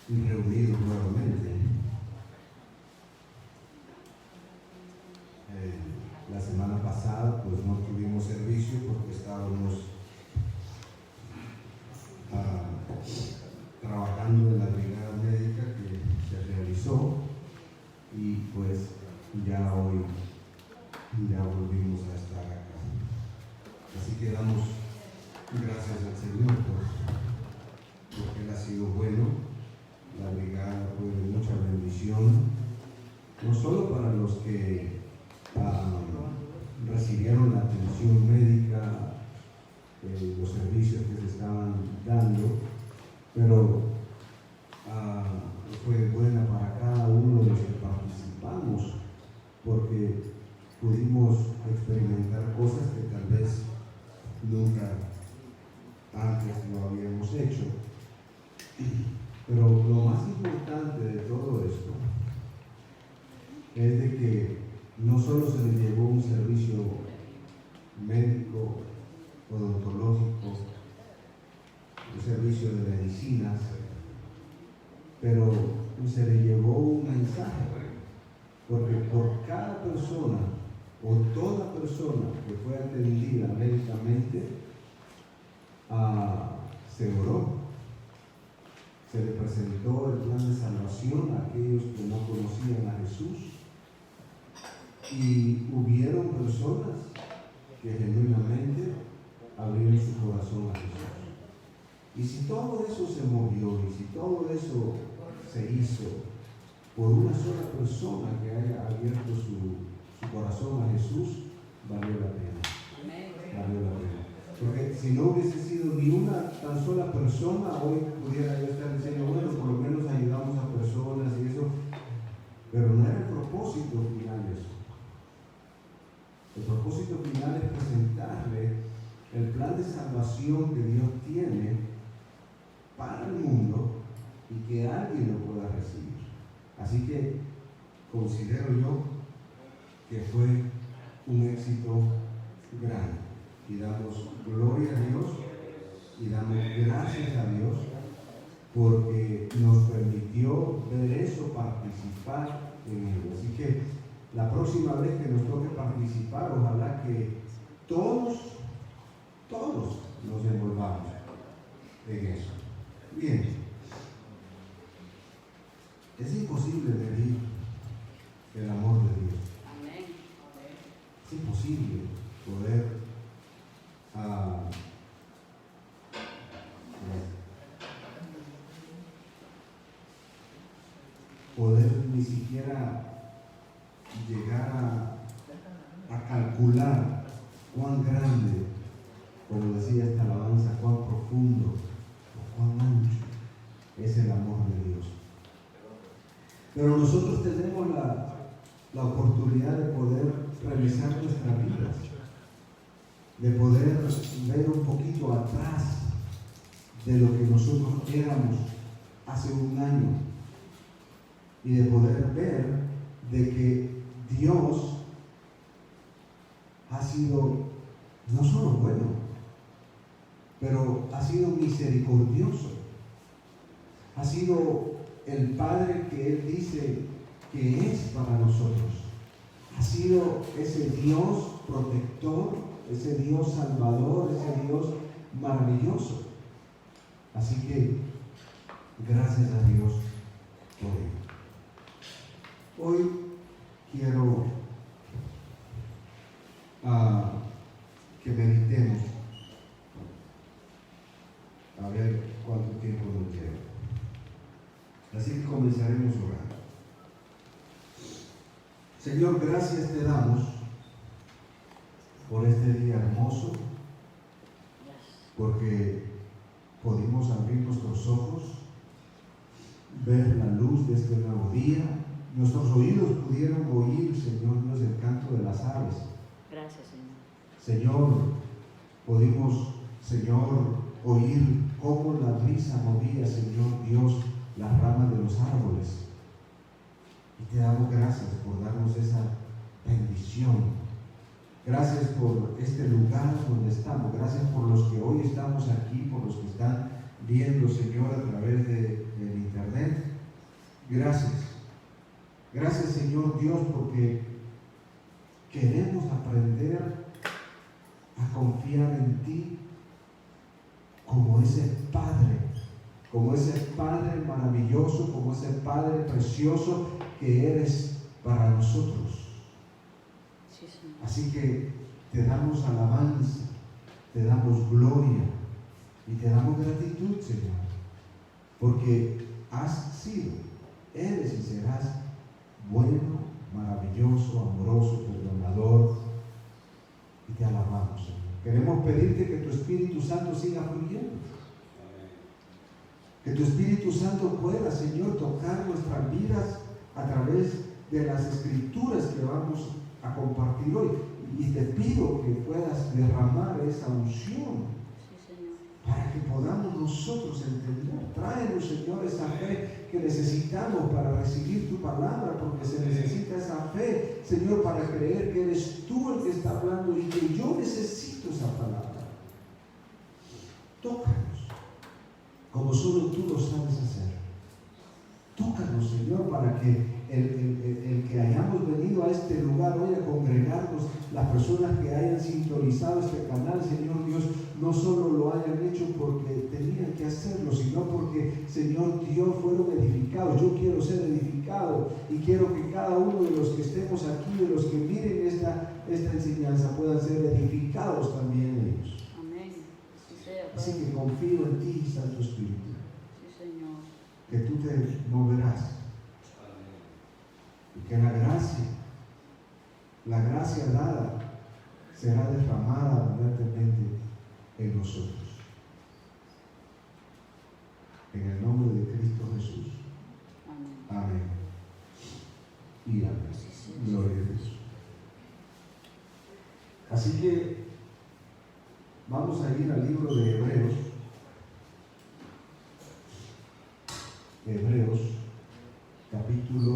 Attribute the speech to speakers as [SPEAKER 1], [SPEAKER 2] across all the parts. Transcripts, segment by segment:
[SPEAKER 1] reunidos nuevamente. La semana pasada pues no tuvimos servicio porque estábamos trabajando en la brigada médica que se realizó, y pues ya hoy volvimos a estar acá. Así que damos gracias al Señor porque Él ha sido bueno. La brigada fue de mucha bendición, no solo para los que recibieron la atención médica, los servicios que se estaban dando, pero fue buena para cada uno de los que participamos, porque pudimos experimentar cosas que tal vez nunca antes lo habíamos hecho. Pero lo más importante de todo esto es de que no solo se le llevó un servicio médico, odontológico, un servicio de medicinas, pero se le llevó un mensaje, porque por cada persona o toda persona que fue atendida médicamente, se oró, se le presentó el plan de salvación a aquellos que no conocían a Jesús, y hubieron personas que genuinamente abrieron su corazón a Jesús. Y si todo eso se movió, y si todo eso se hizo por una sola persona que haya abierto su corazón a Jesús, valió la pena. Valió la pena. Porque si no hubiese sido ni una tan sola persona, hoy pudiera yo estar diciendo, bueno, por lo menos ayudamos a personas y eso, pero no era el propósito final de eso. El propósito final es presentarle el plan de salvación que Dios tiene para el mundo y que alguien lo pueda recibir. Así que considero yo que fue un éxito grande, y damos gloria a Dios y damos gracias a Dios porque nos permitió ver eso, participar en ello. Así que la próxima vez que nos toque participar, ojalá que todos nos envolvamos en eso. Bien, es imposible medir el amor de Dios. Es imposible poder ni siquiera llegar a calcular cuán grande, como decía esta alabanza, cuán profundo o cuán ancho es el amor de Dios. Pero nosotros tenemos la oportunidad de poder revisar nuestra vida, de poder ver un poquito atrás de lo que nosotros éramos hace un año, y de poder ver de que Dios ha sido no solo bueno, pero ha sido misericordioso, ha sido el Padre que Él dice que es para nosotros, ha sido ese Dios protector, ese Dios salvador, ese Dios maravilloso. Así que gracias a Dios por ello. Hoy quiero que meditemos, a ver cuánto tiempo nos lleva. Así que comenzaremos orando. Señor, gracias te damos por este día hermoso, porque pudimos abrir nuestros ojos, ver la luz de este nuevo día. Nuestros oídos pudieron oír, Señor Dios, el canto de las aves.
[SPEAKER 2] Gracias, Señor.
[SPEAKER 1] Señor, pudimos, Señor, oír cómo la brisa movía, Señor Dios, las ramas de los árboles. Y te damos gracias por darnos esa bendición. Gracias por este lugar donde estamos. Gracias por los que hoy estamos aquí, por los que están viendo, Señor, a través del internet. Gracias. Gracias, Señor Dios, porque queremos aprender a confiar en ti como ese Padre maravilloso, como ese Padre precioso que eres para nosotros.
[SPEAKER 2] Sí, Señor.
[SPEAKER 1] Así que te damos alabanza, te damos gloria y te damos gratitud, Señor, porque has sido, eres y serás bueno, maravilloso, amoroso, perdonador, y te alabamos, Señor. Queremos pedirte que tu Espíritu Santo siga fluyendo. Que tu Espíritu Santo pueda, Señor, tocar nuestras vidas a través de las escrituras que vamos a compartir hoy. Y te pido que puedas derramar esa unción,
[SPEAKER 2] Sí, Señor.
[SPEAKER 1] para que podamos nosotros entender. Tráenos, Señor, esa fe que necesitamos para recibir tu palabra, porque se necesita esa fe, Señor, para creer que eres tú el que está hablando y que yo necesito esa palabra. Tócanos como solo tú lo sabes hacer. Tócanos, Señor, para que el que hayamos venido a este lugar hoy a congregarnos, las personas que hayan sintonizado este canal, Señor Dios, no solo lo hayan hecho porque tenían que hacerlo, sino porque, Señor Dios, fueron edificados. Yo quiero ser edificado y quiero que cada uno de los que estemos aquí, de los que miren esta enseñanza, puedan ser edificados también ellos.
[SPEAKER 2] Amén. Sí, sea,
[SPEAKER 1] Así
[SPEAKER 2] Padre.
[SPEAKER 1] que confío en ti, Santo Espíritu,
[SPEAKER 2] Sí, Señor.
[SPEAKER 1] que tú te moverás y que la gracia dada será derramada abundantemente en nosotros. En el nombre de Cristo Jesús.
[SPEAKER 2] Amén.
[SPEAKER 1] Amén. Y amén. Gloria a Dios. Así que vamos a ir al libro de Hebreos. Hebreos, capítulo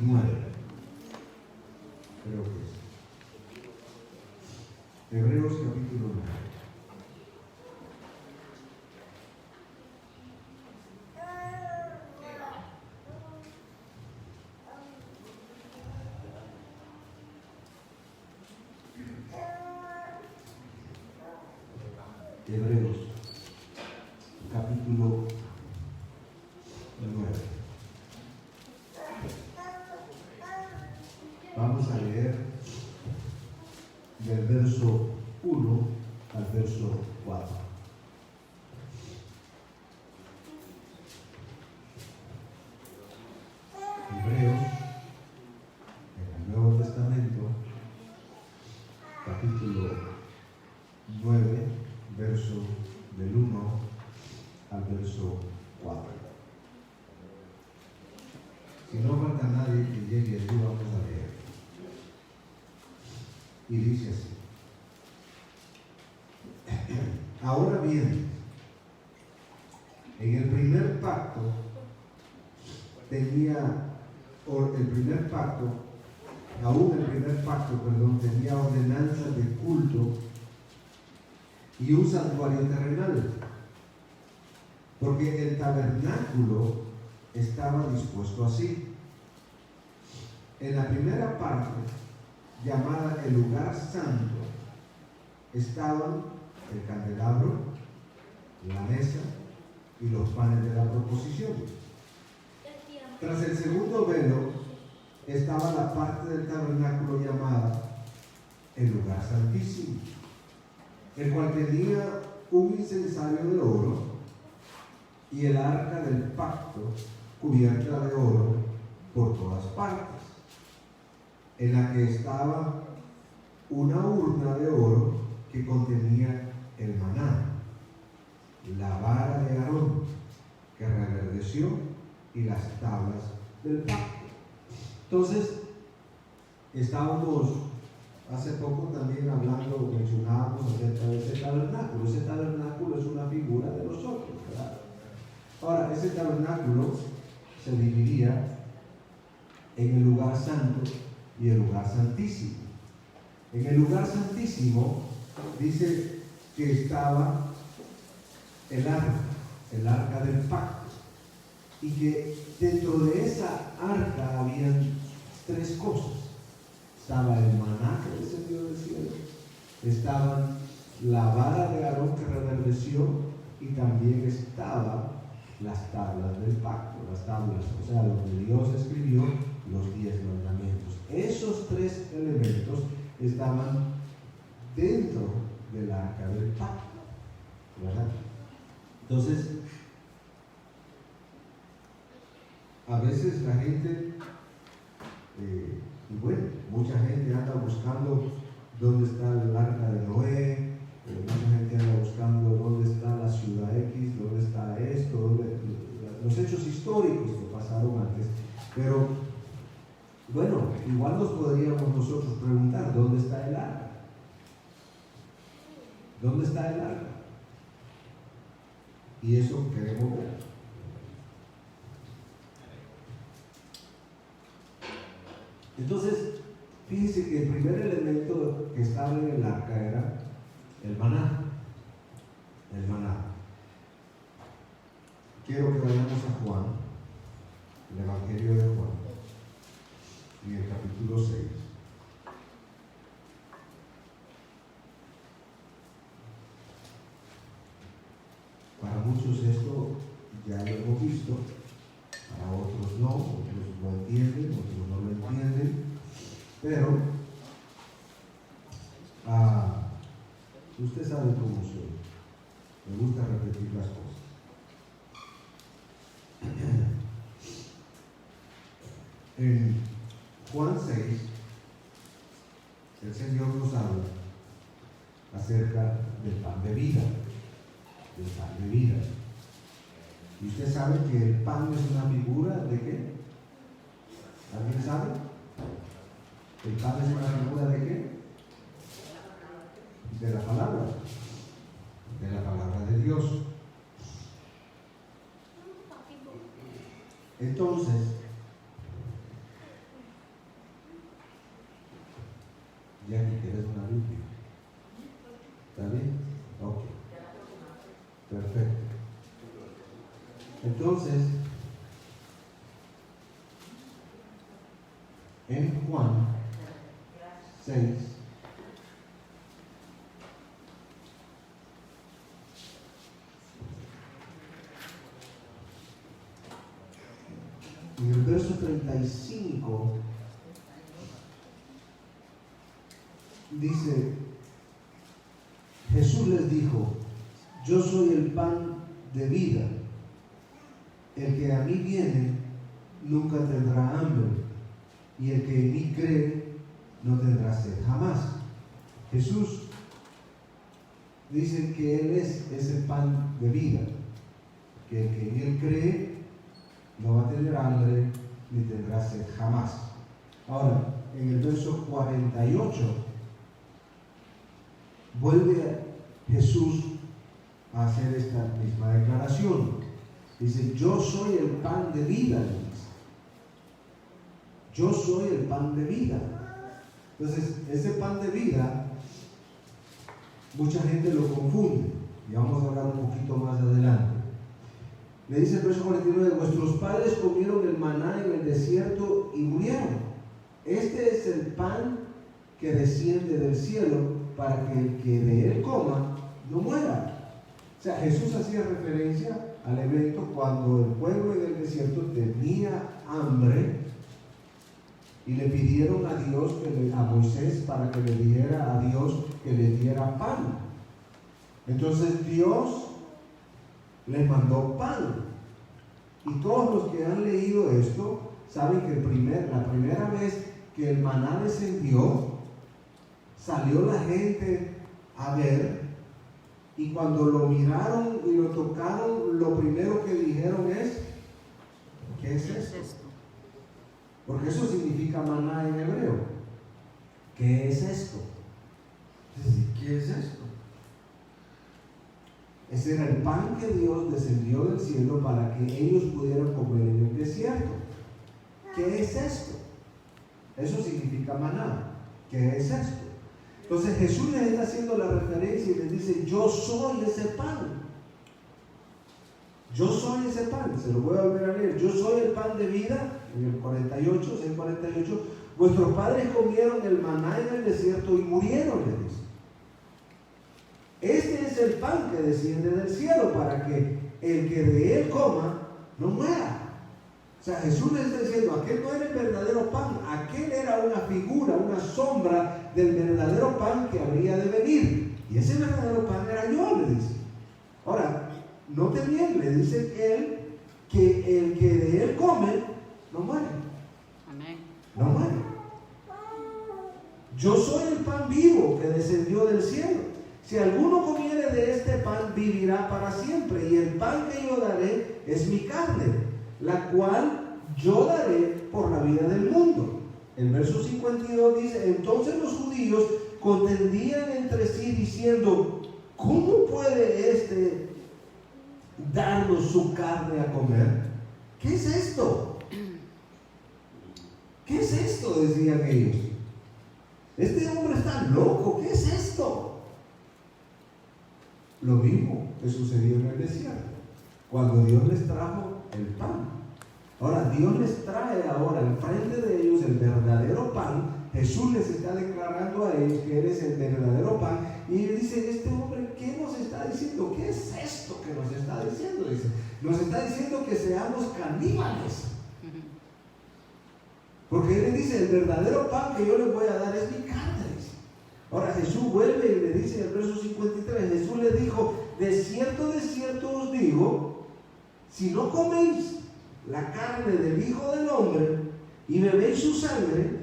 [SPEAKER 1] 9. Creo que es. Hebreos, capítulo 9. Hebreos, capítulo 9. Vamos a leer del verso 1 al verso 4. Hebreos, en el Nuevo Testamento, capítulo 9, verso del 1 al verso 4. Si no falta nadie que llegue allí, vamos a leer. Y dice así: ahora bien, en el primer pacto tenía ordenanzas de culto y un santuario terrenal, porque el tabernáculo estaba dispuesto así. En la primera parte, llamada el lugar santo, estaban el candelabro, la mesa y los panes de la proposición. Tras el segundo velo estaba la parte del tabernáculo llamada el lugar santísimo, el cual tenía un incensario de oro y el arca del pacto cubierta de oro por todas partes, en la que estaba una urna de oro que contenía el maná, la vara de Aarón que reverdeció y las tablas del pacto. Entonces, estábamos hace poco también hablando, mencionábamos acerca de ese tabernáculo. Ese tabernáculo es una figura de nosotros, ¿verdad? Ahora, ese tabernáculo se dividía en el lugar santo y el lugar santísimo. En el lugar santísimo dice que estaba el arca del pacto, y que dentro de esa arca habían tres cosas. Estaba el maná que descendió del cielo, estaba la vara de Aarón que reverdeció, y también estaban las tablas del pacto, las tablas, o sea, lo que Dios escribió, los 10 mandamientos. Esos tres elementos estaban dentro del arca del pacto, ¿verdad? Entonces, a veces la gente, y bueno, mucha gente anda buscando dónde está el arca de Noé, mucha gente anda buscando dónde está la ciudad X, dónde está esto, los hechos históricos que pasaron antes. Pero, bueno, igual nos podríamos nosotros preguntar, ¿dónde está el arca? ¿Dónde está el arca? Y eso queremos ver. Entonces, fíjense que el primer elemento que estaba en el arca era el maná. El maná. Quiero que vayamos a Juan, el Evangelio de Juan, en el capítulo 6. Para muchos esto ya lo hemos visto, para otros no, otros lo entienden, otros no lo entienden, pero usted sabe cómo soy, me gusta repetir las cosas. En Juan 6, el Señor nos habla acerca del pan de vida. Del pan de vida. Y usted sabe que el pan es una figura de qué? ¿Alguien sabe? ¿El pan es una figura de qué? De la palabra. De la palabra de Dios. Entonces, ya que quieres una Biblia. ¿Está bien? Ok. Perfecto. Entonces, en Juan 6, en el verso 35, dice, Jesús les dijo, yo soy el pan de vida. El que a mí viene nunca tendrá hambre, y el que en mí cree no tendrá sed jamás. Jesús dice que Él es ese pan de vida, que el que en Él cree no va a tener hambre ni tendrá sed jamás. Ahora, en el verso 48, vuelve Jesús a hacer esta misma declaración. Dice, yo soy el pan de vida. Yo soy el pan de vida. Entonces, ese pan de vida, mucha gente lo confunde. Y vamos a hablar un poquito más adelante. Le dice el verso 49, vuestros padres comieron el maná en el desierto y murieron. Este es el pan que desciende del cielo para que el que de él coma no muera. O sea, Jesús hacía referencia al evento cuando el pueblo en el desierto tenía hambre y le pidieron a Dios, a Moisés, para que le diera a Dios que le diera pan. Entonces Dios les mandó pan. Y todos los que han leído esto saben que la primera vez que el maná descendió, salió la gente a ver, y cuando lo miraron y lo tocaron, lo primero que dijeron es, ¿qué es esto? Porque eso significa maná en hebreo. ¿Qué es esto? ¿Qué es esto? Ese era el pan que Dios descendió del cielo para que ellos pudieran comer en el desierto. ¿Qué es esto? Eso significa maná. ¿Qué es esto? Entonces Jesús les está haciendo la referencia y les dice, yo soy ese pan. Yo soy ese pan. Se lo voy a volver a leer. Yo soy el pan de vida. En el 48, 6:48. Vuestros padres comieron el maná en el desierto y murieron, les dice. Este es el pan que desciende del cielo para que el que de él coma no muera. O sea, Jesús les está diciendo, aquel no era el verdadero pan, aquel era una figura, una sombra del verdadero pan que habría de venir. Y ese verdadero pan era yo, le dice. Ahora, note bien, le dice él que el que de él come no muere.
[SPEAKER 2] Amén.
[SPEAKER 1] No muere. Yo soy el pan vivo que descendió del cielo. Si alguno comiere de este pan, vivirá para siempre. Y el pan que yo daré es mi carne, la cual yo daré por la vida del mundo. El verso 52 dice, entonces los judíos contendían entre sí diciendo, ¿cómo puede este darnos su carne a comer? ¿Qué es esto? ¿Qué es esto? Decían ellos. Este hombre está loco, ¿qué es esto? Lo mismo que sucedió en el desierto, cuando Dios les trajo el pan. Ahora, Dios les trae ahora enfrente de ellos el verdadero pan. Jesús les está declarando a ellos que Él es el verdadero pan. Y ellos dicen, este hombre, ¿qué nos está diciendo? ¿Qué es esto que nos está diciendo? Dice, nos está diciendo que seamos caníbales. Porque Él les dice, el verdadero pan que yo les voy a dar es mi carne. Ahora Jesús vuelve y le dice en el verso 53, Jesús le dijo, de cierto os digo, si no coméis la carne del Hijo del Hombre y bebéis su sangre,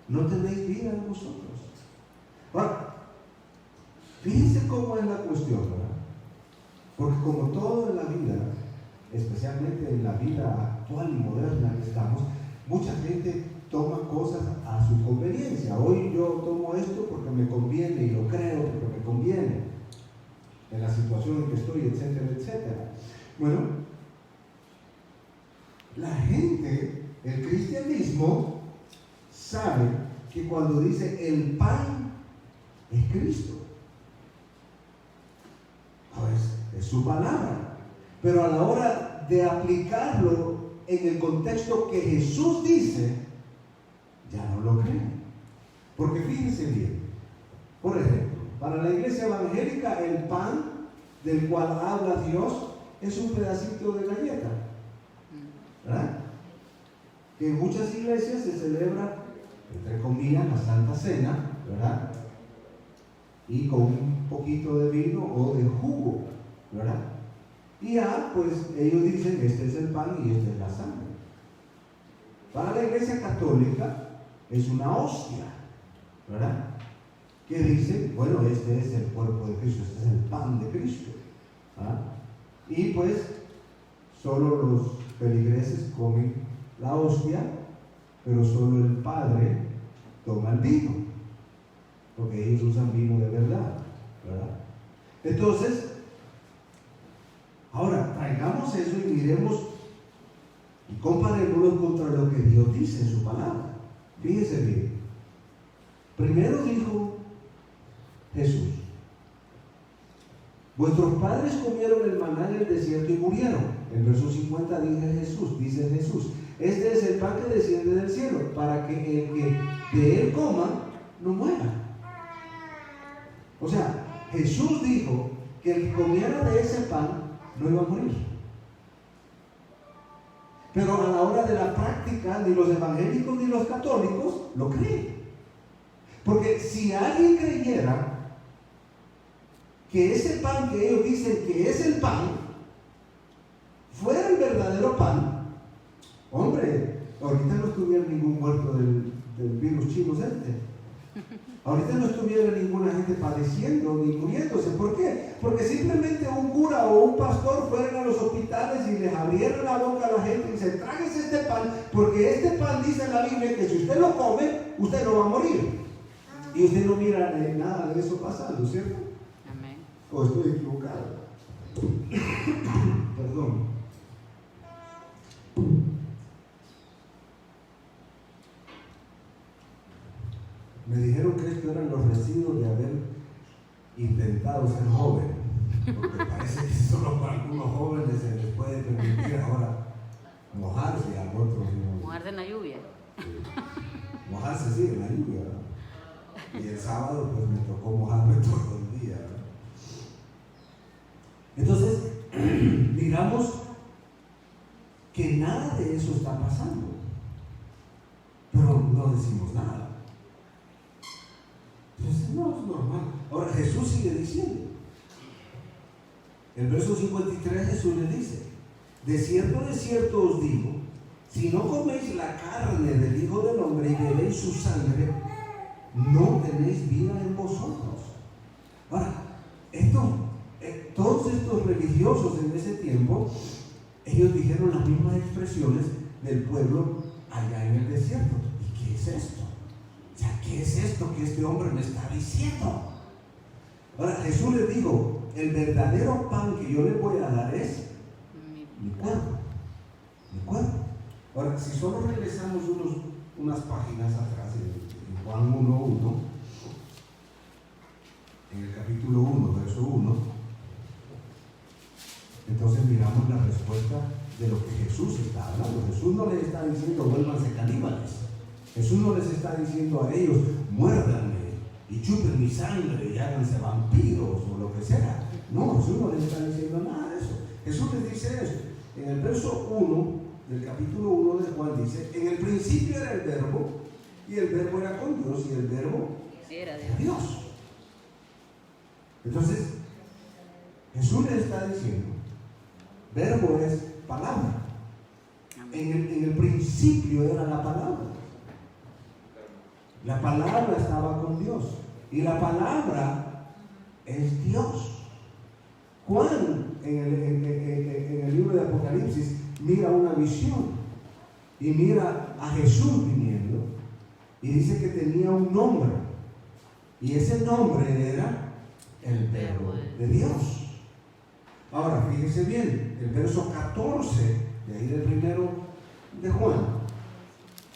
[SPEAKER 1] no tenéis vida en vosotros. Ahora, fíjense cómo es la cuestión, ¿verdad? Porque como todo en la vida, especialmente en la vida actual y moderna que estamos, mucha gente toma cosas a su conveniencia. Hoy yo tomo esto porque me conviene y lo creo porque me conviene en la situación en que estoy, etcétera, etcétera. Bueno, la gente, el cristianismo, sabe que cuando dice el pan es Cristo, pues es su palabra, pero a la hora de aplicarlo en el contexto que Jesús dice, ya no lo creen. Porque fíjense bien, por ejemplo, para la iglesia evangélica el pan del cual habla Dios es un pedacito de galleta, ¿verdad? Que en muchas iglesias se celebra, entre comillas, la Santa Cena, ¿verdad? Y con un poquito de vino o de jugo, ¿verdad? Y ya, pues ellos dicen, este es el pan y esta es la sangre. Para la iglesia católica es una hostia, ¿verdad? Que dice, bueno, este es el cuerpo de Cristo, este es el pan de Cristo, ¿verdad? Y pues solo los feligreses comen la hostia, pero solo el Padre toma el vino, porque ellos usan vino de verdad, ¿verdad? Entonces, ahora traigamos eso y miremos y comparémoslo contra lo que Dios dice en su palabra. Fíjense bien. Primero dijo Jesús, vuestros padres comieron el maná en el desierto y murieron. En verso 50 dice Jesús, este es el pan que desciende del cielo, para que el que de él coma no muera. O sea, Jesús dijo que el que comiera de ese pan no iba a morir. Pero a la hora de la práctica, ni los evangélicos ni los católicos lo creen. Porque si alguien creyera que ese pan que ellos dicen que es el pan, fuera el verdadero pan, hombre, ahorita no estuviera ningún muerto del virus chino este. Ahorita no estuviera ninguna gente padeciendo ni muriéndose. ¿Por qué? Porque simplemente un cura o un pastor fueran a los hospitales y les abrieran la boca a la gente y dicen, tráguese este pan, porque este pan dice en la Biblia que si usted lo come, usted no va a morir. Y usted no mira nada de eso pasando, ¿cierto?
[SPEAKER 2] Amén.
[SPEAKER 1] ¿O estoy equivocado? Perdón. Me dijeron que estos eran los residuos de haber intentado ser joven, porque parece que solo para algunos jóvenes se les puede permitir ahora mojarse, a otros no.
[SPEAKER 2] Mojarse en la lluvia.
[SPEAKER 1] Mojarse sí, en la lluvia, ¿verdad? Y el sábado pues me tocó mojarme todo el día, ¿verdad? Entonces, miramos que nada de eso está pasando, pero no decimos nada. Entonces, no, es normal. Ahora, Jesús sigue diciendo. El verso 53, Jesús le dice: de cierto os digo, si no coméis la carne del Hijo del Hombre y bebéis su sangre, no tenéis vida en vosotros. Ahora, todos estos religiosos en ese tiempo, ellos dijeron las mismas expresiones del pueblo allá en el desierto. ¿Y qué es esto? O sea, ¿qué es esto que este hombre me está diciendo? Ahora, Jesús le dijo: el verdadero pan que yo le voy a dar es mi cuerpo. Mi cuerpo. Ahora, si solo regresamos unas páginas atrás, en Juan 1:1, en el capítulo 1, verso 1, entonces miramos la respuesta de lo que Jesús está hablando. Jesús no les está diciendo: vuélvanse caníbales. Jesús no les está diciendo a ellos: muérdanme y chupen mi sangre y háganse vampiros o lo que sea. No, Jesús no les está diciendo nada de eso. Jesús les dice eso. En el verso 1 del capítulo 1 de Juan dice: en el principio era el verbo, y el verbo era con Dios, y el verbo era Dios. Entonces, Jesús les está diciendo: verbo es palabra. En el principio era la palabra. La palabra estaba con Dios. Y la palabra es Dios. Juan, en el libro de Apocalipsis, mira una visión. Y mira a Jesús viniendo. Y dice que tenía un nombre. Y ese nombre era el Verbo de Dios. Ahora, fíjese bien, el verso 14, de ahí del primero de Juan.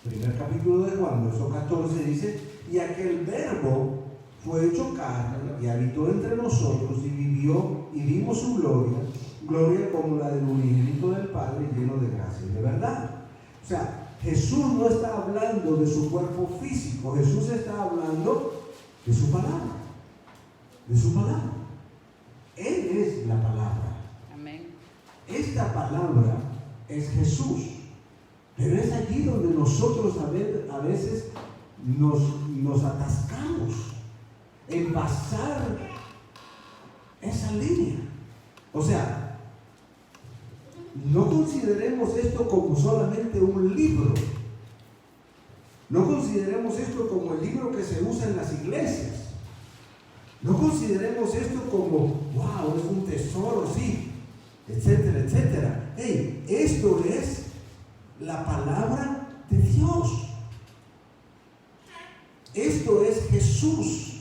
[SPEAKER 1] Primer capítulo de Juan, verso 14 dice: y aquel verbo fue hecho carne y habitó entre nosotros y vivió, y vimos su gloria, gloria como la del unigénito del Padre, lleno de gracia y de verdad. O sea, Jesús no está hablando de su cuerpo físico, Jesús está hablando de su palabra. De su palabra. Él es la palabra.
[SPEAKER 2] Amén.
[SPEAKER 1] Esta palabra es Jesús. Pero es allí donde nosotros a veces nos atascamos en pasar esa línea. O sea, no consideremos esto como solamente un libro. No consideremos esto como el libro que se usa en las iglesias. No consideremos esto como, wow, es un tesoro, sí, etcétera, etcétera. Hey, esto es la palabra de Dios. Esto es Jesús.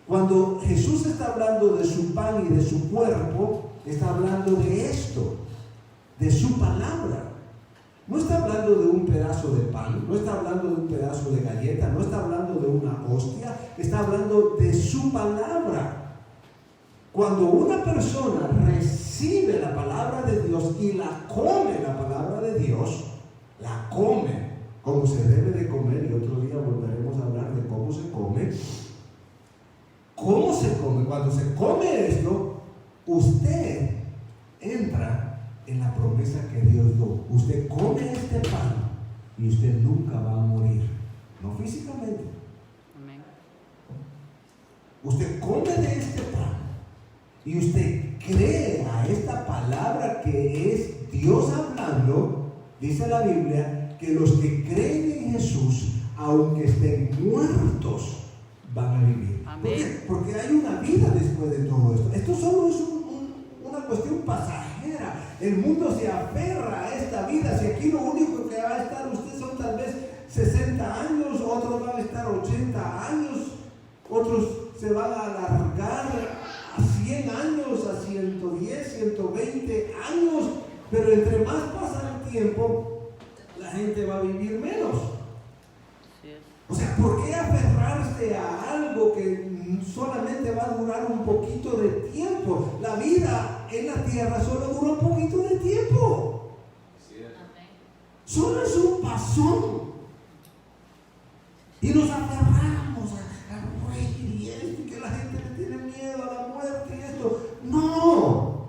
[SPEAKER 1] Cuando Jesús está hablando de su pan y de su cuerpo, está hablando de esto, de su palabra. No está hablando de un pedazo de pan, no está hablando de un pedazo de galleta, no está hablando de una hostia, está hablando de su palabra. Cuando una persona recibe la palabra de Dios y la come, la palabra de Dios, la come como se debe de comer, y otro día volveremos a hablar de cómo se come. ¿Cómo se come? Cuando se come esto, usted entra en la promesa que Dios dio. Usted come este pan y usted nunca va a morir, no físicamente.
[SPEAKER 2] Amén.
[SPEAKER 1] Usted come de este pan y usted cree a esta palabra que es Dios hablando. Dice la Biblia que los que creen en Jesús, aunque estén muertos, van a vivir.
[SPEAKER 2] Amén.
[SPEAKER 1] ¿Por qué? Porque hay una vida después de todo esto. Esto solo es una cuestión pasajera. El mundo se aferra a esta vida. Si aquí lo único que va a estar usted son tal vez 60 años, otros van a estar 80 años, otros se van a alargar a 100 años, a 110, 120 años, pero entre más pasa el tiempo, la gente va a vivir menos.
[SPEAKER 2] Sí es.
[SPEAKER 1] O sea, ¿por qué aferrarse a algo que solamente va a durar un poquito de tiempo? La vida en la tierra solo dura un poquito de tiempo. Solo es un pasón. Y nos aferramos a morir y esto, y que la gente le tiene miedo a la muerte y esto. No.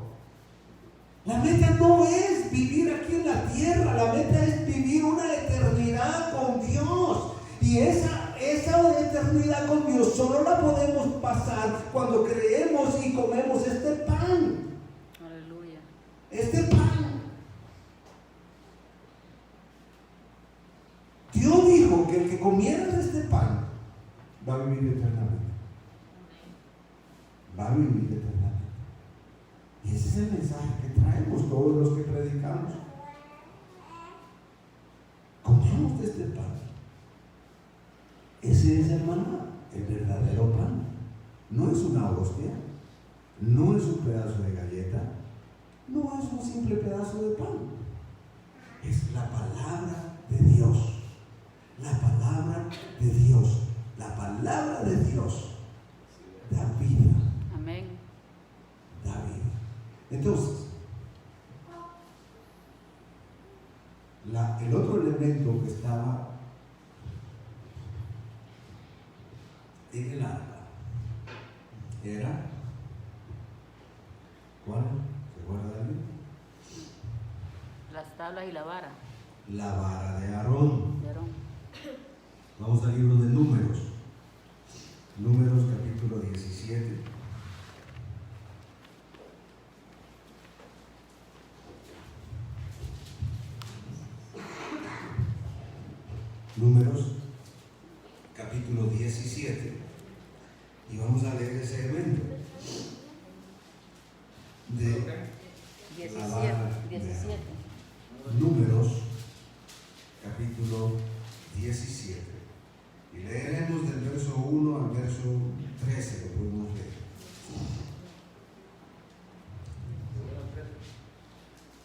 [SPEAKER 1] La meta no es vivir aquí en la tierra. La meta es vivir una eternidad con Dios. Y esa eternidad con Dios solo la podemos pasar cuando creemos y comemos este pan.
[SPEAKER 2] Aleluya.
[SPEAKER 1] Este pan. Dios dijo que el que comiera de este pan va a vivir eternamente. Va a vivir eternamente. Y ese es el mensaje que traemos todos los que predicamos. Comemos de este pan. Ese es el maná, el verdadero pan. No es una hostia, no es un pedazo de galleta, no es un simple pedazo de pan. Es la palabra de Dios. La palabra de Dios. La palabra de Dios da vida.
[SPEAKER 2] Amén.
[SPEAKER 1] Da vida. Entonces, el otro elemento que estaba en el arca era, ¿cuál? ¿Se acuerda alguien?
[SPEAKER 2] Las tablas y la vara.
[SPEAKER 1] La vara de Aarón.
[SPEAKER 2] De Aarón.
[SPEAKER 1] Vamos al libro de Números. Números capítulo 17. Números capítulo 17. Y vamos a leer ese evento de la vara de
[SPEAKER 2] 17.
[SPEAKER 1] Aarón. Números capítulo 17. Y leeremos del verso 1 al verso 13, lo podemos leer.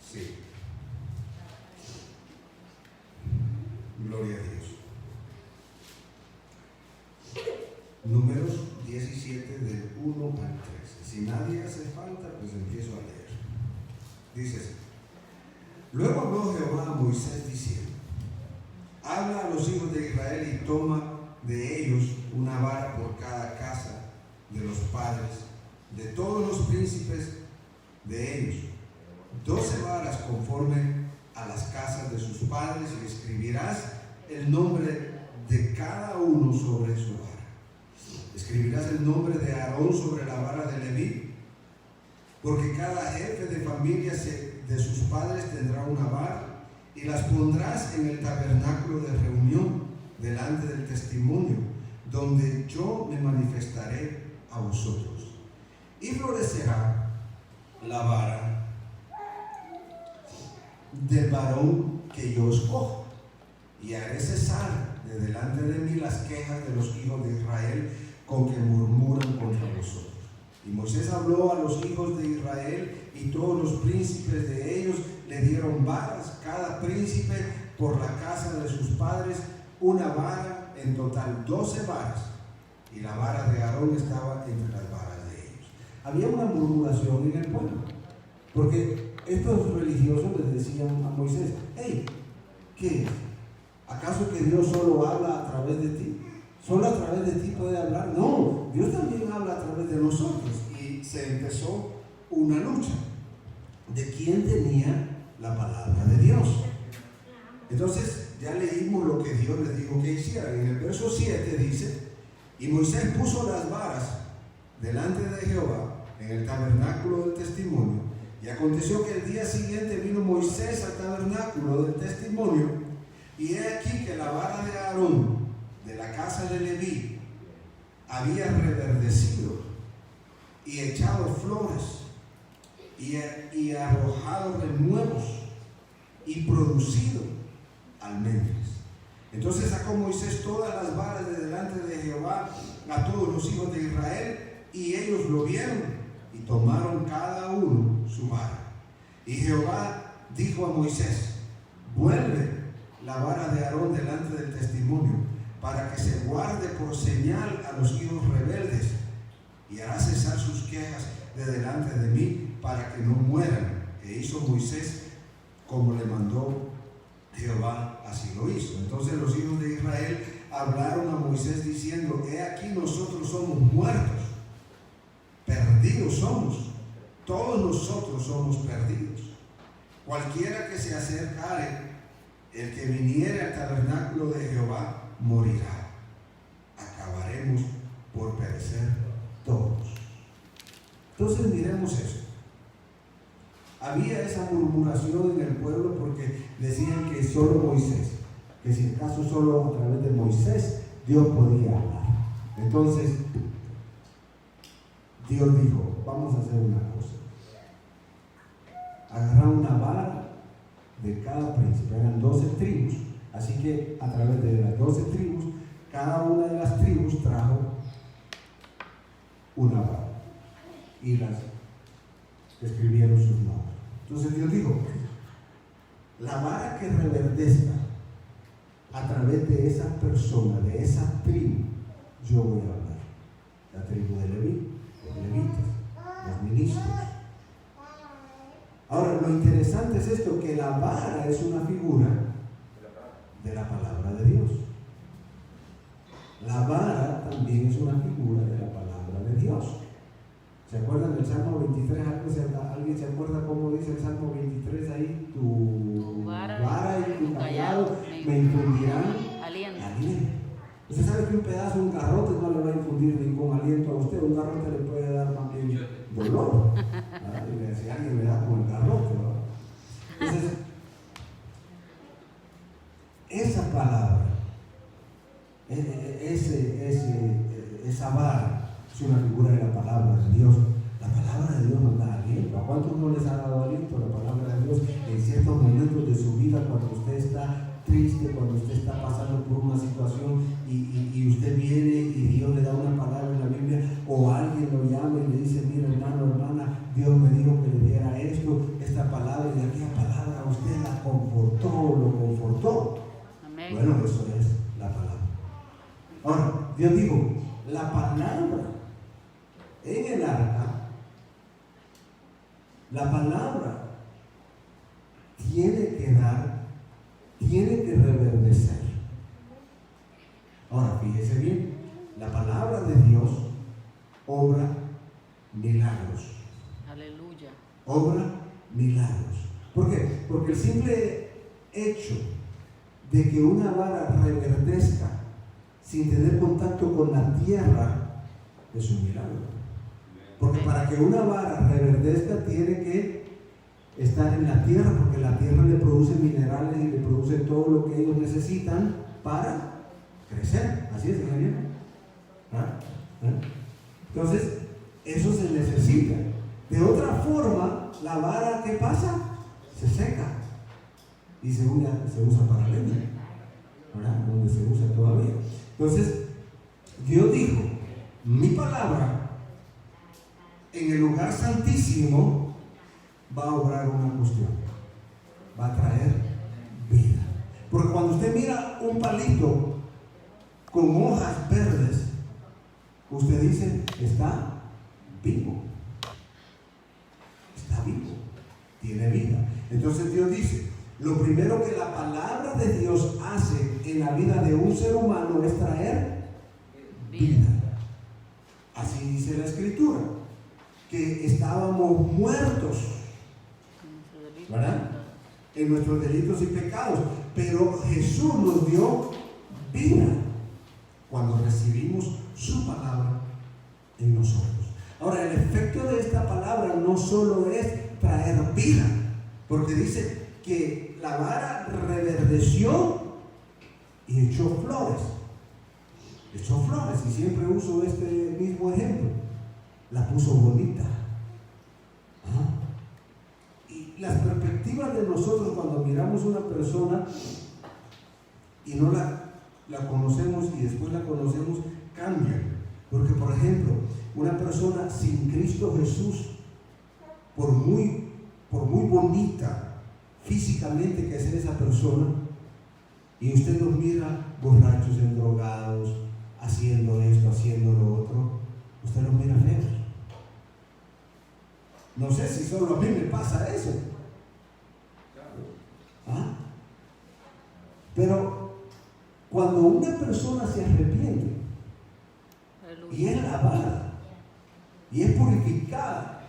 [SPEAKER 1] Sí. Gloria a Dios. Números 17 del 1 al 13. Si nadie hace falta, pues empiezo a leer. Dice así. Luego habló Jehová a Moisés diciendo: habla a los hijos de Israel y toma de ellos una vara por cada casa de los padres, de todos los príncipes de ellos, 12 varas conforme a las casas de sus padres, y escribirás el nombre de cada uno sobre su vara. Escribirás el nombre de Aarón sobre la vara de Leví, porque cada jefe de familia de sus padres tendrá una vara, y las pondrás en el tabernáculo de reunión delante del testimonio, donde yo me manifestaré a vosotros. Y florecerá la vara del varón que yo escojo, y haré cesar de delante de mí las quejas de los hijos de Israel con que murmuran contra vosotros. Y Moisés habló a los hijos de Israel, y todos los príncipes de ellos le dieron varas, cada príncipe por la casa de sus padres una vara, en total 12 varas, y la vara de Aarón estaba entre las varas de ellos. Había una murmuración en el pueblo, porque estos religiosos les decían a Moisés: hey, ¿qué es? ¿Acaso que Dios solo habla a través de ti? ¿Solo a través de ti puede hablar? No, Dios también habla a través de nosotros. Y se empezó una lucha de quién tenía la palabra de Dios. Entonces ya leímos lo que Dios les dijo que hicieran. En el verso 7 dice: y Moisés puso las varas delante de Jehová en el tabernáculo del testimonio. Y aconteció que el día siguiente vino Moisés al tabernáculo del testimonio, y he aquí que la vara de Aarón de la casa de Leví había reverdecido y echado flores y arrojado renuevos y producido almendras. Entonces sacó Moisés todas las varas de delante de Jehová a todos los hijos de Israel, y ellos lo vieron y tomaron cada uno su vara. Y Jehová dijo a Moisés: vuelve la vara de Aarón delante del testimonio, para que se guarde por señal a los hijos rebeldes, y hará cesar sus quejas de delante de mí, para que no mueran. E hizo Moisés como le mandó Jehová, así lo hizo. Entonces los hijos de Israel hablaron a Moisés diciendo: he aquí, nosotros somos muertos, perdidos somos, todos nosotros somos perdidos. Cualquiera que se acercare, el que viniere al tabernáculo de Jehová, morirá. Acabaremos por perecer todos. Entonces miremos eso. Había esa murmuración en el pueblo porque decían que solo Moisés, que si acaso solo a través de Moisés Dios podía hablar. Entonces Dios dijo: vamos a hacer una cosa. Agarrar una vara de cada príncipe, eran 12 tribus, así que a través de las 12 tribus, cada una de las tribus trajo una vara y las escribieron sus nombres. Entonces Dios dijo: la vara que reverdezca a través de esa persona, de esa tribu, yo voy a hablar. La tribu de Leví, los levitas, los ministros. Ahora, lo interesante es esto, que la vara es una figura de la palabra de Dios. La vara también es una figura de la palabra de Dios. ¿Se acuerdan del Salmo 23? ¿Alguien se acuerda cómo dice el Salmo 23 ahí? Tu vara y tu callado me infundirán aliento. Usted sabe que un pedazo de un garrote no le va a infundir ningún aliento a usted. Un garrote le puede dar más bien dolor. Y si alguien le da con el garrote, ¿verdad? Entonces, esa palabra, esa vara, es una figura de la palabra de Dios. La palabra de Dios nos da aliento. ¿A cuántos no les ha dado aliento la palabra de Dios en ciertos momentos de su vida, cuando usted está triste, cuando usted está pasando por una situación y usted viene y Dios le da una palabra en la Biblia, o alguien lo llama y le dice: mira, hermano, hermana, Dios me dijo que le diera esta palabra, y aquella palabra a usted la confortó, lo confortó? Amén. Bueno, eso es la palabra. Ahora, Dios dijo: la palabra en el arca, la palabra tiene que reverdecer. Ahora, fíjese bien, la palabra de Dios obra milagros.
[SPEAKER 2] Aleluya.
[SPEAKER 1] Obra milagros. ¿Por qué? Porque el simple hecho de que una vara reverdezca sin tener contacto con la tierra es un milagro. Porque para que una vara reverdezca tiene que estar en la tierra, porque la tierra le produce minerales y le produce todo lo que ellos necesitan para crecer. Así es, ingeniero. Entonces, eso se necesita. De otra forma, la vara, ¿qué pasa? Se seca y se usa para leña, ¿verdad? Donde se usa todavía. Entonces, Dios dijo: mi palabra en el lugar santísimo va a obrar una cuestión, va a traer vida. Porque cuando usted mira un palito con hojas verdes, usted dice: está vivo, tiene vida. Entonces Dios dice: lo primero que la palabra de Dios hace en la vida de un ser humano es traer vida. Así dice la Escritura, que estábamos muertos, ¿verdad?, en nuestros delitos y pecados, pero Jesús nos dio vida cuando recibimos su palabra en nosotros. Ahora, el efecto de esta palabra no solo es traer vida, porque dice que la vara reverdeció y echó flores, y siempre uso este mismo ejemplo. La puso bonita. Y las perspectivas de nosotros cuando miramos una persona y no la conocemos y después la conocemos, cambian. Porque, por ejemplo, una persona sin Cristo Jesús, por muy bonita físicamente que sea esa persona, y usted los mira borrachos, endrogados, haciendo esto, haciendo lo otro, usted los mira feos. No sé si solo a mí me pasa eso. ¿Ah? Pero cuando una persona se arrepiente y es lavada y es purificada,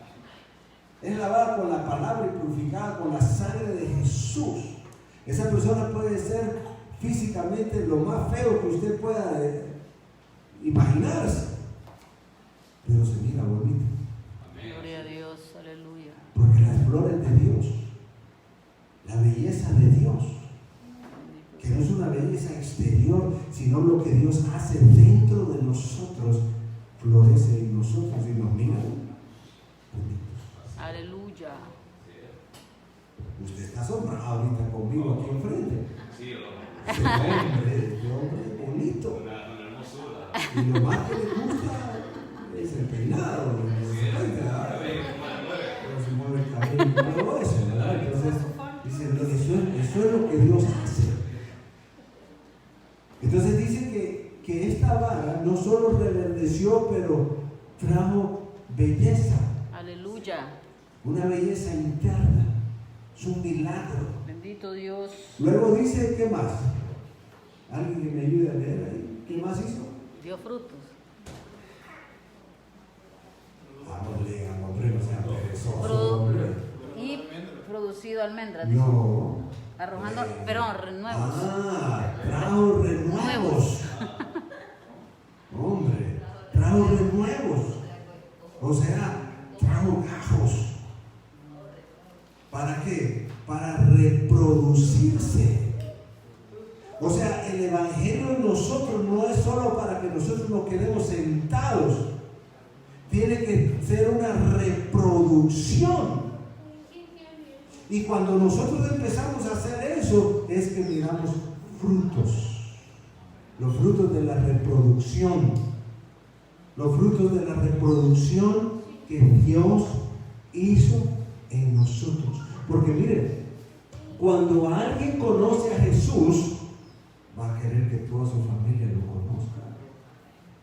[SPEAKER 1] es lavada con la palabra y purificada con la sangre de Jesús, esa persona puede ser físicamente lo más feo que usted pueda imaginarse, pero se mira bonito.
[SPEAKER 2] Gloria a Dios, aleluya.
[SPEAKER 1] Porque las flores de Dios, la belleza de Dios, que no es una belleza exterior, sino lo que Dios hace dentro de nosotros, florece en nosotros y nos mira bonitos.
[SPEAKER 2] Aleluya.
[SPEAKER 1] Usted está asombrado ahorita conmigo aquí enfrente.
[SPEAKER 3] Sí,
[SPEAKER 1] Ese hombre bonito.
[SPEAKER 3] una hermosura.
[SPEAKER 1] Y lo más que le gusta es el peinado. Pero se mueve el cabello y todo eso, ¿verdad? Entonces, dicen, eso es lo que Dios hace. Entonces dice que esta vara no solo reverdeció, pero trajo belleza.
[SPEAKER 2] Aleluya.
[SPEAKER 1] Una belleza interna. Es un milagro.
[SPEAKER 2] Bendito Dios.
[SPEAKER 1] Luego dice, ¿qué más? ¿Alguien que me ayude a leer ahí? ¿Qué más hizo?
[SPEAKER 2] Dio frutos.
[SPEAKER 1] Vamos, lean, hombre, no sean perezosos, hombre.
[SPEAKER 2] Y producido almendras.
[SPEAKER 1] No.
[SPEAKER 2] Arrojando, perdón, renuevos.
[SPEAKER 1] Trajo renuevos. Hombre, trajo renuevos. O sea, trajo gajos. ¿Para qué? Para reproducirse. O sea, el evangelio en nosotros no es solo para que nosotros nos quedemos sentados. Tiene que ser una reproducción. Y cuando nosotros empezamos a hacer eso, es que miramos frutos. Los frutos de la reproducción. Los frutos de la reproducción que Dios hizo en nosotros. Porque miren, cuando alguien conoce a Jesús, va a querer que toda su familia lo conozca.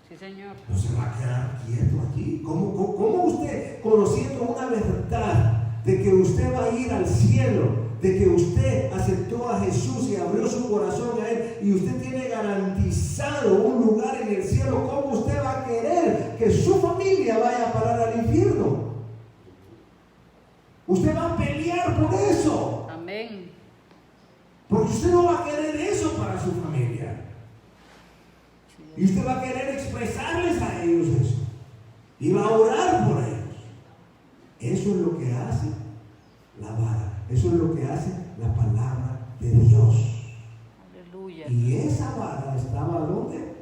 [SPEAKER 2] Sí, Señor.
[SPEAKER 1] No se va a quedar quieto aquí. ¿Cómo usted, conociendo una verdad de que usted va a ir al cielo, de que usted aceptó a Jesús y abrió su corazón a Él, y usted tiene garantizado un lugar en el cielo, cómo usted va a querer que su familia vaya a parar al infierno? Usted va a pelear por eso.
[SPEAKER 2] Amén.
[SPEAKER 1] Porque usted no va a querer eso para su familia. Y usted va a querer expresarles a ellos eso. Y va a orar por ellos. Eso es lo que hace la vara. Eso es lo que hace la palabra de Dios.
[SPEAKER 2] Aleluya.
[SPEAKER 1] Y esa vara estaba ¿dónde?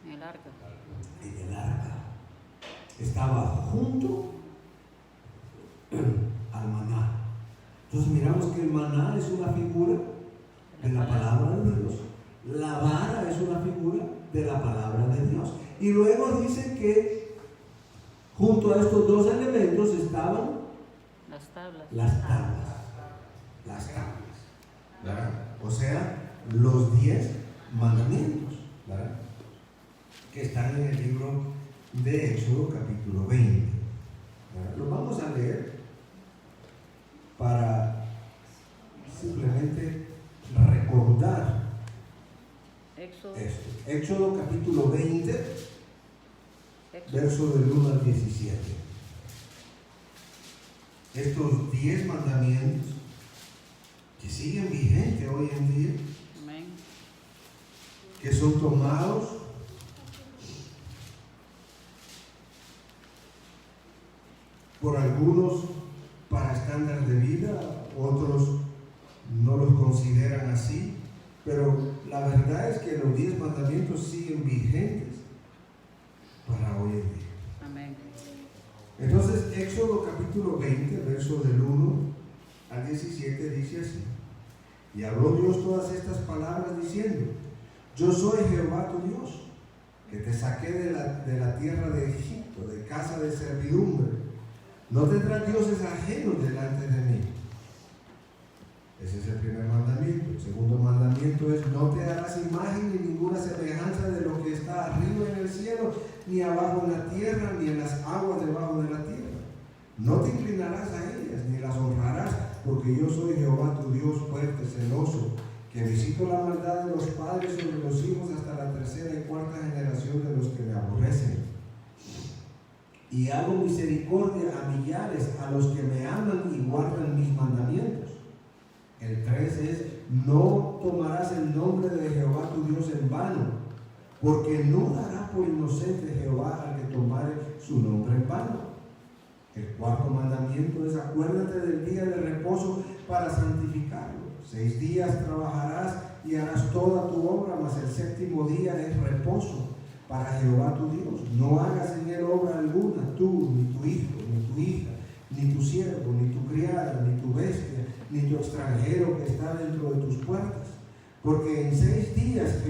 [SPEAKER 2] En el arca.
[SPEAKER 1] En el arca. Estaba junto al maná. Entonces miramos que el maná es una figura de la palabra de Dios. La vara es una figura de la palabra de Dios. Y luego dice que junto a estos dos elementos estaban
[SPEAKER 2] Las tablas.
[SPEAKER 1] las tablas. Las tablas. ¿Verdad? O sea, los 10 mandamientos. ¿Verdad? Que están en el libro de Éxodo capítulo 20. ¿Verdad? Lo vamos a leer para simplemente recordar
[SPEAKER 2] Éxodo.
[SPEAKER 1] esto. Éxodo capítulo 20,
[SPEAKER 2] Éxodo.
[SPEAKER 1] verso del 1 al 17. Estos 10 mandamientos que siguen vigentes hoy en día,
[SPEAKER 2] Amén.
[SPEAKER 1] que son tomados por algunos para estándar de vida, otros no los consideran así, pero la verdad es que los 10 mandamientos siguen vigentes para hoy en día.
[SPEAKER 2] Amén.
[SPEAKER 1] Entonces, Éxodo capítulo 20, verso del 1 al 17 dice así: y habló Dios todas estas palabras diciendo: yo soy Jehová tu Dios, que te saqué de la tierra de Egipto, de casa de servidumbre. No tendrás dioses ajenos delante de mí. Ese es el primer mandamiento. El segundo mandamiento es: no te harás imagen ni ninguna semejanza de lo que está arriba en el cielo, ni abajo en la tierra, ni en las aguas debajo de la tierra. No te inclinarás a ellas, ni las honrarás, porque yo soy Jehová tu Dios fuerte, celoso, que visito la maldad de los padres sobre los hijos hasta la tercera y cuarta generación de los que me aborrecen. Y hago misericordia a millares, a los que me aman y guardan mis mandamientos. El 3 es: no tomarás el nombre de Jehová tu Dios en vano, porque no dará por inocente Jehová al que tomare su nombre en vano. El cuarto mandamiento es: acuérdate del día de reposo para santificarlo. 6 días trabajarás y harás toda tu obra, mas el séptimo día es reposo para Jehová tu Dios. No hagas en él obra alguna, tú, ni tu hijo, ni tu hija, ni tu siervo, ni tu criada, ni tu bestia, ni tu extranjero que está dentro de tus puertas. Porque en 6 días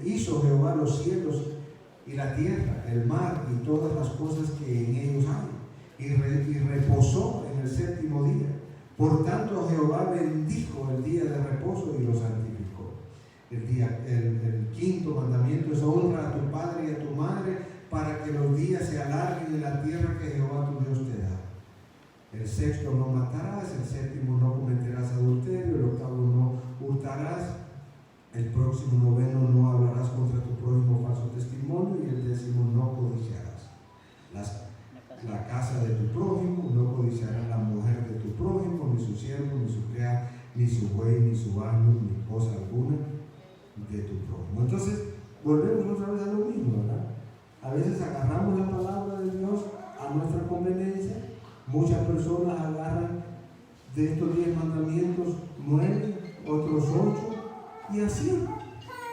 [SPEAKER 1] hizo Jehová los cielos y la tierra, el mar y todas las cosas que en ellos hay, y reposó en el séptimo día. Por tanto, Jehová bendijo el día de reposo y lo santificó. El quinto mandamiento es: honra a tu padre y a tu madre, para que los días se alarguen en la tierra que Jehová tu Dios te da. El sexto: no matarás. El séptimo: no cometerás adulterio. El octavo: no hurtarás. El próximo, noveno: no hablarás contra tu prójimo falso testimonio. Y el 10: no codiciarás la casa de tu prójimo. No codiciarás la mujer de tu prójimo, ni su siervo, ni su criada, ni su buey, ni su asno, ni cosa alguna de tu prójimo. Entonces, volvemos otra vez a lo mismo, ¿verdad? A veces agarramos la palabra de Dios a nuestra conveniencia. Muchas personas agarran de estos 10 mandamientos 9, otros 8, y así.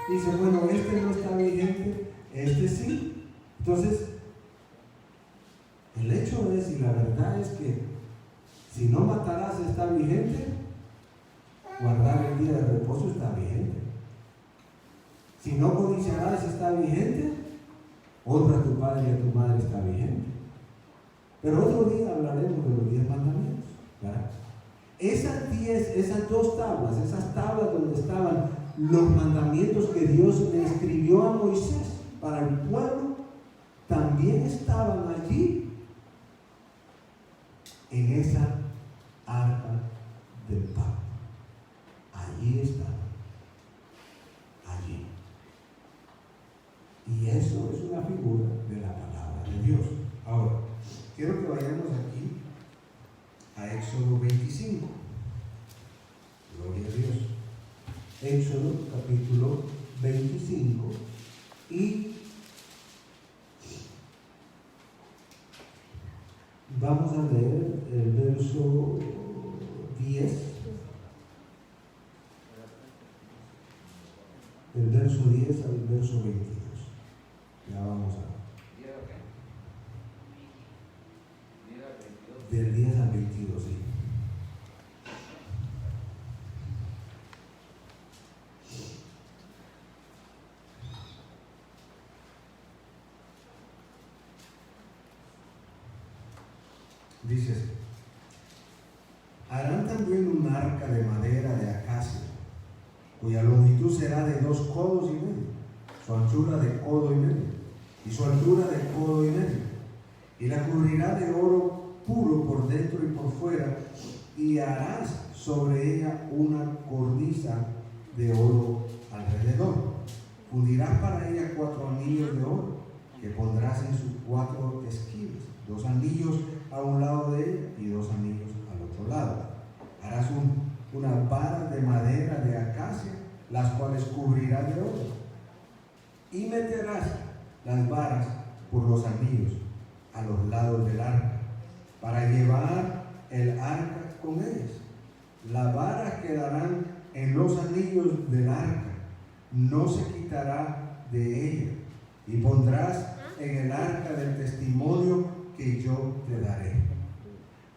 [SPEAKER 1] Dicen: bueno, este no está vigente, este sí. Entonces, el hecho es, y la verdad es que si no matarás está vigente, guardar el día de reposo está vigente. Si no codiciarás está vigente, honra a tu padre y a tu madre está vigente. Pero otro día hablaremos de los 10 mandamientos, ¿verdad? Esas 2 tablas, esas tablas donde estaban los mandamientos que Dios le escribió a Moisés para el pueblo, también estaban allí en esa arca del pacto. Allí estaban. Allí. Y eso es una figura de la palabra de Dios. Ahora, quiero que vayamos aquí a Éxodo 25. Gloria a Dios. Éxodo capítulo 25 y vamos a leer el verso 10, del verso 10 al verso 22. Ya vamos a del 10 al 22, sí. Dice así: harán también un arca de madera de acacia, cuya longitud será de 2 codos y medio, su anchura de codo y medio, y su altura de codo y medio, y la cubrirá de oro puro por dentro y por fuera, y harás sobre ella una cornisa de oro alrededor. Fundirás para ella 4 anillos de oro, que pondrás en sus 4 esquinas, 2 anillos a un lado de ella y 2 anillos al otro lado. Harás unas varas de madera de acacia, las cuales cubrirás de oro, y meterás las varas por los anillos a los lados del arca, para llevar el arca con ellas. Las varas quedarán en los anillos del arca, no se quitará de ella, y pondrás en el arca del testimonio que yo te daré.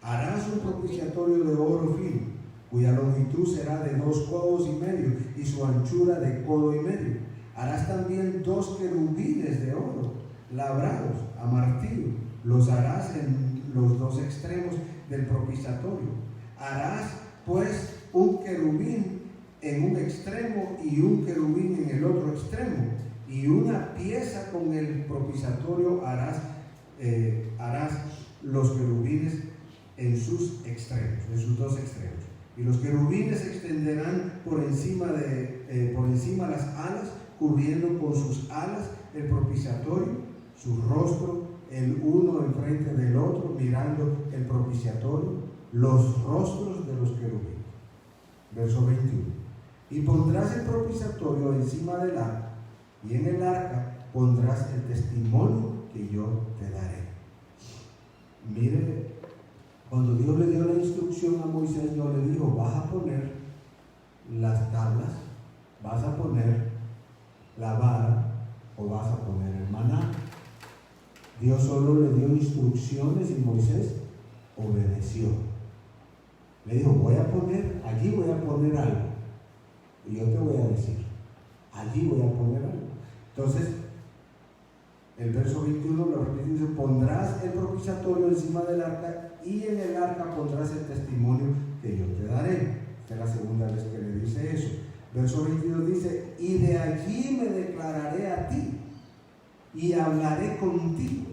[SPEAKER 1] Harás un propiciatorio de oro fino, cuya longitud será de 2 codos y medio, y su anchura de codo y medio. Harás también 2 querubines de oro, labrados a martillo. Los harás en los 2 extremos del propiciatorio. Harás pues un querubín en un extremo y un querubín en el otro extremo, y una pieza con el propiciatorio harás los querubines en sus extremos, en sus dos extremos. Y los querubines se extenderán por encima las alas, cubriendo con sus alas el propiciatorio, su rostro, el uno enfrente del otro, mirando el propiciatorio, los rostros de los querubines. Verso 21. Y pondrás el propiciatorio encima del arca, y en el arca pondrás el testimonio que yo te daré. Mire, cuando Dios le dio la instrucción a Moisés, no le dijo, vas a poner las tablas, vas a poner la vara o vas a poner el maná. Dios solo le dio instrucciones y Moisés obedeció. Le dijo, allí voy a poner algo. Y yo te voy a decir, allí voy a poner algo. Entonces, el verso 21 lo repite, dice, pondrás el propiciatorio encima del arca y en el arca pondrás el testimonio que yo te daré. Esta es la segunda vez que le dice eso. Verso 22 dice, y de allí me declararé a ti y hablaré contigo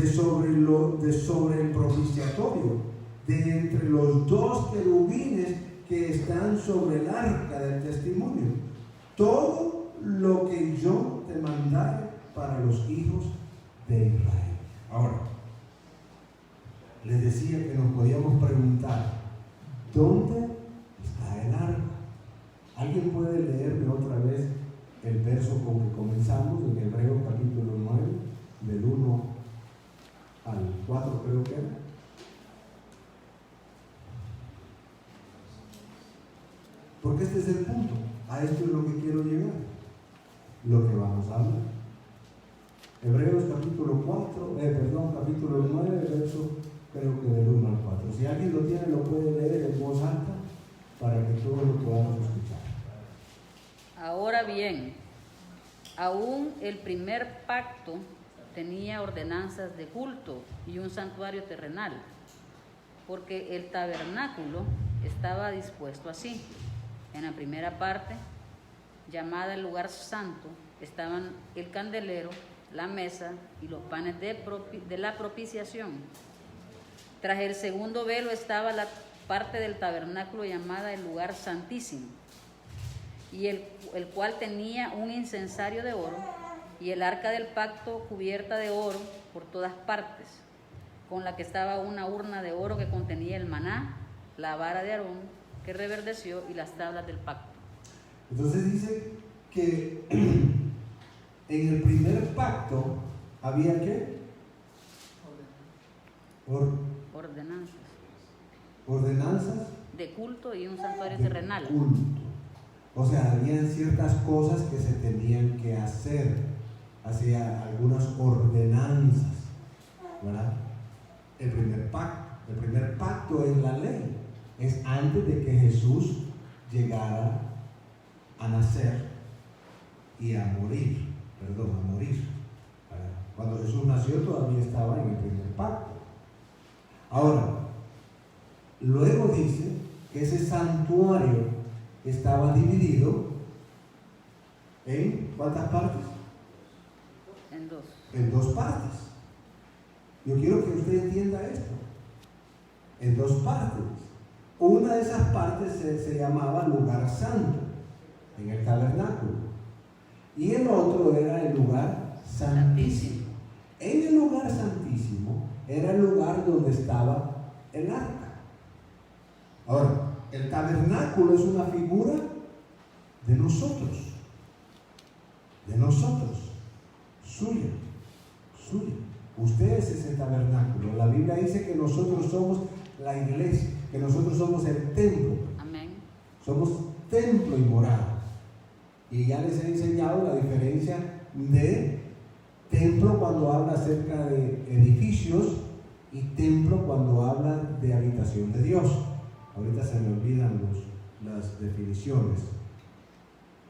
[SPEAKER 1] sobre el propiciatorio, de entre los dos querubines que están sobre el arca del testimonio, todo lo que yo te mandaré para los hijos de Israel. Ahora, les decía que nos podíamos preguntar, ¿dónde está el arca? ¿Alguien puede leerme otra vez el verso con que comenzamos en Hebreos capítulo 9, del 1 al 4 creo que era? Porque este es el punto. A esto es lo que quiero llegar. Lo que vamos a hablar. Hebreos capítulo 9, verso creo que del 1 al 4. Si alguien lo tiene, lo puede leer en voz alta para que todos lo podamos escuchar.
[SPEAKER 2] Ahora bien, aún el primer pacto tenía ordenanzas de culto y un santuario terrenal, porque el tabernáculo estaba dispuesto así. En la primera parte, llamada el lugar santo, estaban el candelero, la mesa y los panes de la propiciación. Tras el segundo velo estaba la parte del tabernáculo llamada el lugar santísimo, y el cual tenía un incensario de oro, y el arca del pacto cubierta de oro por todas partes, con la que estaba una urna de oro que contenía el maná, la vara de Aarón que reverdeció y las tablas del pacto.
[SPEAKER 1] Entonces dice que en el primer pacto había ¿qué? Ordenanzas
[SPEAKER 2] de culto y un santuario terrenal.
[SPEAKER 1] Culto. O sea, habían ciertas cosas que se tenían que hacer, hacía algunas ordenanzas, ¿verdad? El primer pacto es la ley, es antes de que Jesús llegara a nacer y a morir, Cuando Jesús nació todavía estaba en el primer pacto. Ahora, luego dice que ese santuario estaba dividido en ¿cuántas partes?
[SPEAKER 2] En dos.
[SPEAKER 1] En dos partes. Yo quiero que usted entienda esto. En dos partes. Una de esas partes se llamaba lugar santo, en el tabernáculo. Y el otro era el lugar santísimo. En el lugar santísimo era el lugar donde estaba el arca. Ahora, el tabernáculo es una figura de nosotros, suya. Usted es ese tabernáculo. La Biblia dice que nosotros somos la iglesia, que nosotros somos el templo.
[SPEAKER 2] Amén.
[SPEAKER 1] Somos templo y morada. Y ya les he enseñado la diferencia de templo cuando habla acerca de edificios y templo cuando habla de habitación de Dios. Ahorita se me olvidan las definiciones.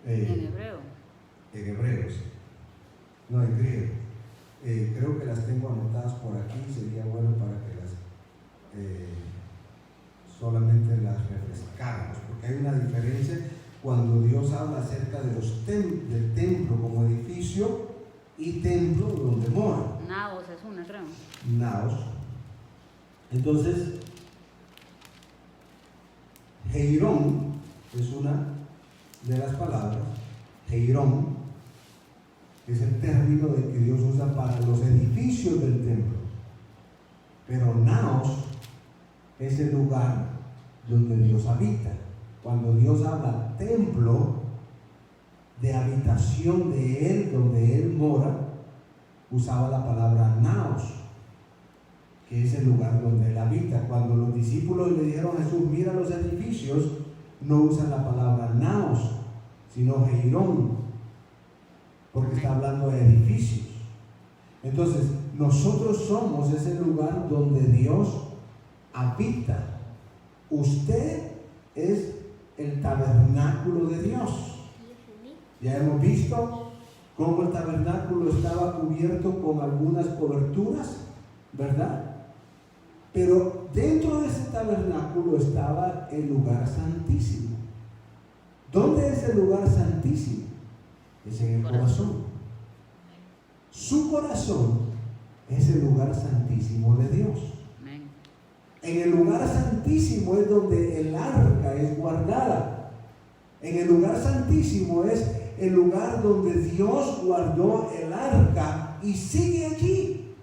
[SPEAKER 2] En hebreo.
[SPEAKER 1] En hebreo, sí. No, en griego. Creo que las tengo anotadas por aquí, sería bueno para que las solamente las refrescamos, porque hay una diferencia cuando Dios habla acerca de del templo como edificio y templo donde mora.
[SPEAKER 2] Naos es una, creo.
[SPEAKER 1] Naos. Entonces, Heirón es una de las palabras. Heirón es el término que Dios usa para los edificios del templo. Pero Naos es el lugar donde Dios habita. Cuando Dios habla templo, de habitación de Él, donde Él mora, usaba la palabra Naos, que es el lugar donde Él habita. Cuando los discípulos le dijeron a Jesús, mira los edificios, no usan la palabra Naos, sino Heirón, porque está hablando de edificios. Entonces, nosotros somos ese lugar donde Dios habita. Usted es el tabernáculo de Dios. Ya hemos visto cómo el tabernáculo estaba cubierto con algunas coberturas, ¿verdad? Pero dentro de ese tabernáculo estaba el lugar santísimo. ¿Dónde es el lugar santísimo? Es en el corazón. Su corazón es el lugar santísimo de Dios. En el lugar santísimo es donde el arca es guardada. En el lugar santísimo es el lugar donde Dios guardó el arca y sigue allí.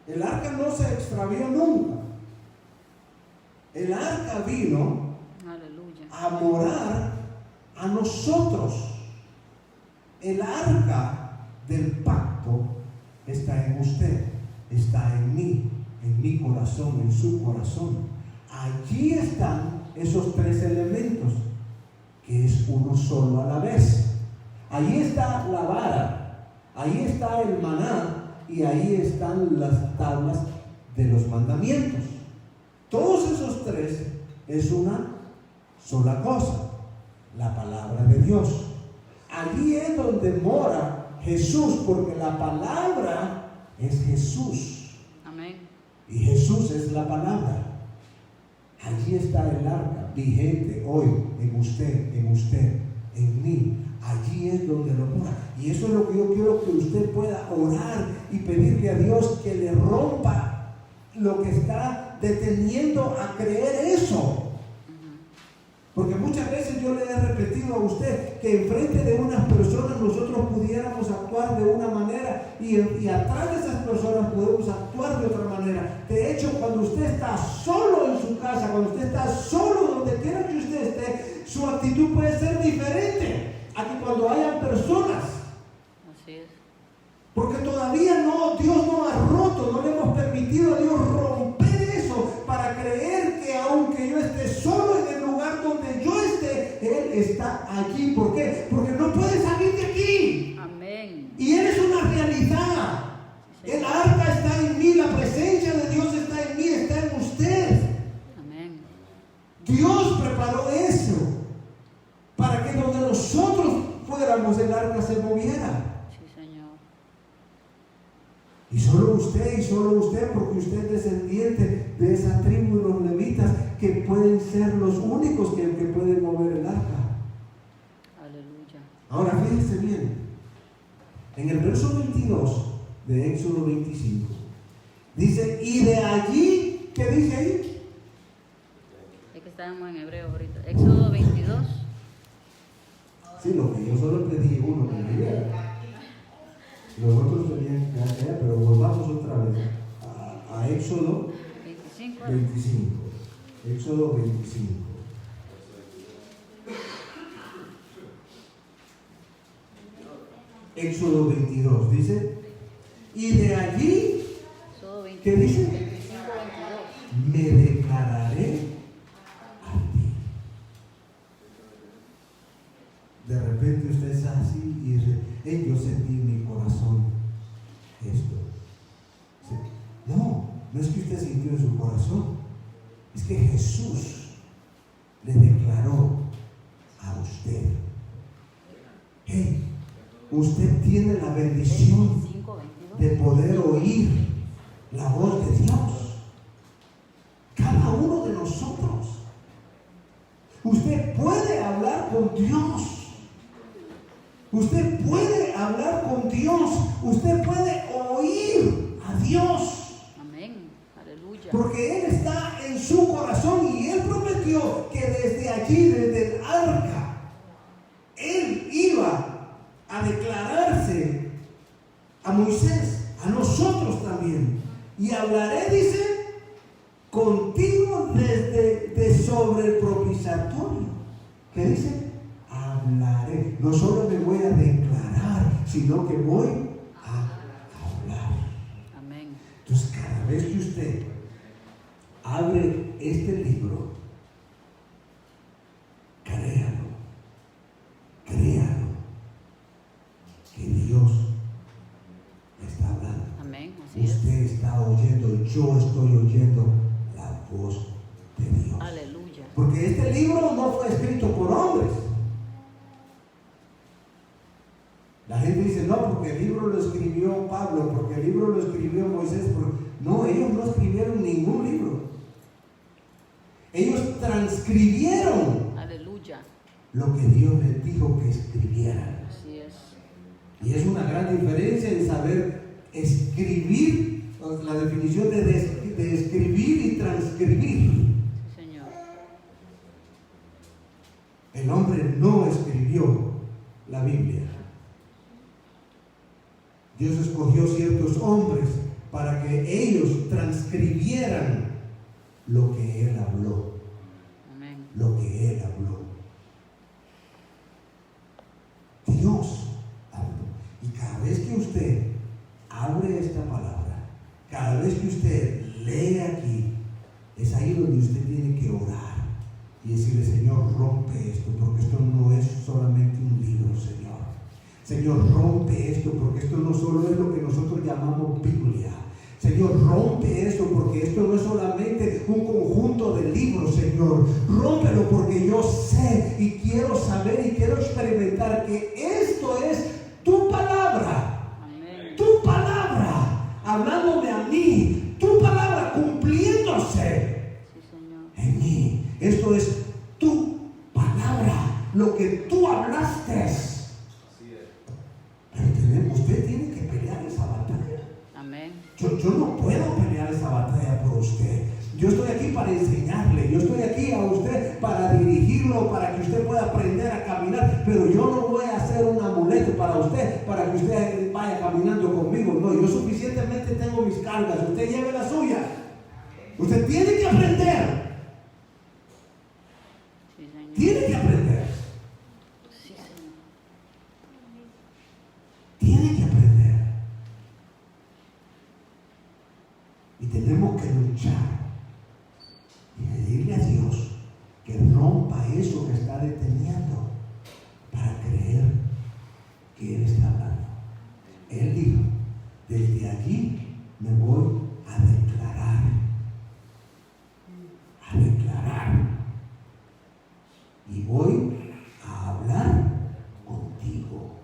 [SPEAKER 1] El arca no se extravió nunca. El arca vino a morar a nosotros. El arca del pacto está en usted, está en mí, en mi corazón, en su corazón. Allí están esos tres elementos, que es uno solo a la vez. Allí está la vara, ahí está el maná y ahí están las tablas de los mandamientos. Todos esos tres es una sola cosa, la palabra de Dios. Allí es donde mora Jesús, porque la palabra es Jesús.
[SPEAKER 2] Amén.
[SPEAKER 1] Y Jesús es la palabra. Allí está el arca vigente hoy en usted, en mí. Allí es donde lo mora. Y eso es lo que yo quiero que usted pueda orar y pedirle a Dios que le rompa lo que está deteniendo a creer eso. Porque muchas veces yo le he repetido a usted que enfrente de unas personas nosotros pudiéramos actuar de una manera y atrás de esas personas podemos actuar de otra manera. De hecho, cuando usted está solo en su casa, cuando usted está solo donde quiera que usted esté, su actitud puede ser diferente a que cuando hayan personas.
[SPEAKER 2] Así es.
[SPEAKER 1] Porque todavía Dios no ha roto, no le hemos permitido a Dios romper eso para creer que aunque yo esté solo en el lugar donde yo esté, Él está allí. ¿Por qué? Porque no puede salir de aquí.
[SPEAKER 2] Amén.
[SPEAKER 1] Y Él es una realidad. El arca está en mí, la presencia de Dios está en mí, está en usted.
[SPEAKER 2] Amén.
[SPEAKER 1] Dios preparó eso para que donde nosotros fuéramos el arca se moviera. Y solo usted, porque usted es descendiente de esa tribu de los levitas, que pueden ser los únicos que pueden mover el arca.
[SPEAKER 2] Aleluya.
[SPEAKER 1] Ahora fíjense bien, en el verso 22 de Éxodo 25, dice, y de allí, ¿qué dice ahí?
[SPEAKER 2] Es que estábamos en hebreo ahorita. Éxodo 22.
[SPEAKER 1] Sí, lo que yo solo pedí uno que me diera. Los otros tenían que hacer, pero volvamos otra vez a Éxodo 25. Éxodo 25. Éxodo 22 dice, y de allí, ¿qué dice?
[SPEAKER 2] 25, 22.
[SPEAKER 1] Me declararé a ti. De repente usted está así y dice, yo sentí en mi corazón esto. No es que usted sintió en su corazón, es que Jesús le declaró a usted. Usted tiene la bendición de poder oír la voz de Dios. Cada uno de nosotros nosotros. Usted puede hablar con Dios. Usted puede hablar con Dios. Usted puede oír a Dios.
[SPEAKER 2] Amén. Aleluya.
[SPEAKER 1] Porque Él está en su corazón y Él prometió que desde allí, desde el arca, Él iba a declararse a Moisés, a nosotros también. Y hablaré, dice, contigo desde sobre el propiciatorio. ¿Qué dice? Hablaré. No solo me voy a declarar, sino que voy a hablar.
[SPEAKER 2] Amén.
[SPEAKER 1] Entonces, cada vez que usted abre este libro, créalo, que Dios le está hablando.
[SPEAKER 2] Amén. Así es.
[SPEAKER 1] Usted está oyendo, yo estoy oyendo la voz de Dios.
[SPEAKER 2] Aleluya.
[SPEAKER 1] Porque este libro no fue escrito por hombres. La gente dice, no, porque el libro lo escribió Pablo, porque el libro lo escribió Moisés. No, ellos no escribieron ningún libro. Ellos transcribieron
[SPEAKER 2] Aleluya.
[SPEAKER 1] lo que Dios les dijo que escribieran.
[SPEAKER 2] Así es.
[SPEAKER 1] Y es una gran diferencia en saber escribir, la definición de escribir y transcribir.
[SPEAKER 2] Sí, Señor.
[SPEAKER 1] El hombre no escribió la Biblia. Dios escogió ciertos hombres para que ellos transcribieran lo que Él habló.
[SPEAKER 2] Amén.
[SPEAKER 1] Lo que Él habló. Dios habló. Y cada vez que usted abre esta palabra, cada vez que usted lee aquí, es ahí donde usted tiene que orar y decirle, Señor, rompe esto, porque esto no es solamente un libro, Señor. Señor, rompe esto, porque esto no solo es lo que nosotros llamamos Biblia. Señor, rompe esto, porque esto no es solamente un conjunto de libros, Señor. Rómpelo, porque yo sé y quiero saber y quiero experimentar que esto es tu palabra.
[SPEAKER 2] Amén.
[SPEAKER 1] Tu palabra, hablándome a mí. Tu palabra cumpliéndose
[SPEAKER 2] Sí, Señor.
[SPEAKER 1] en mí. Esto es tu palabra, lo que tú hablaste. Pero usted tiene que pelear esa batalla.
[SPEAKER 2] Amén.
[SPEAKER 1] Yo no puedo pelear esa batalla por usted. Yo estoy aquí para enseñarle. Yo estoy aquí a usted para dirigirlo, para que usted pueda aprender a caminar. Pero yo no voy a hacer un amuleto para usted, para que usted vaya caminando conmigo. No, yo suficientemente tengo mis cargas. Usted lleve la suya. Usted tiene que aprender.
[SPEAKER 2] Sí, Señor.
[SPEAKER 1] Tiene que aprender.
[SPEAKER 2] Sí, Señor.
[SPEAKER 1] Tiene que aprender. Y tenemos que luchar y pedirle a Dios que rompa eso que está deteniendo para creer que Él está hablando. Él dijo, desde allí me voy a declarar. A declarar. Y voy a hablar contigo.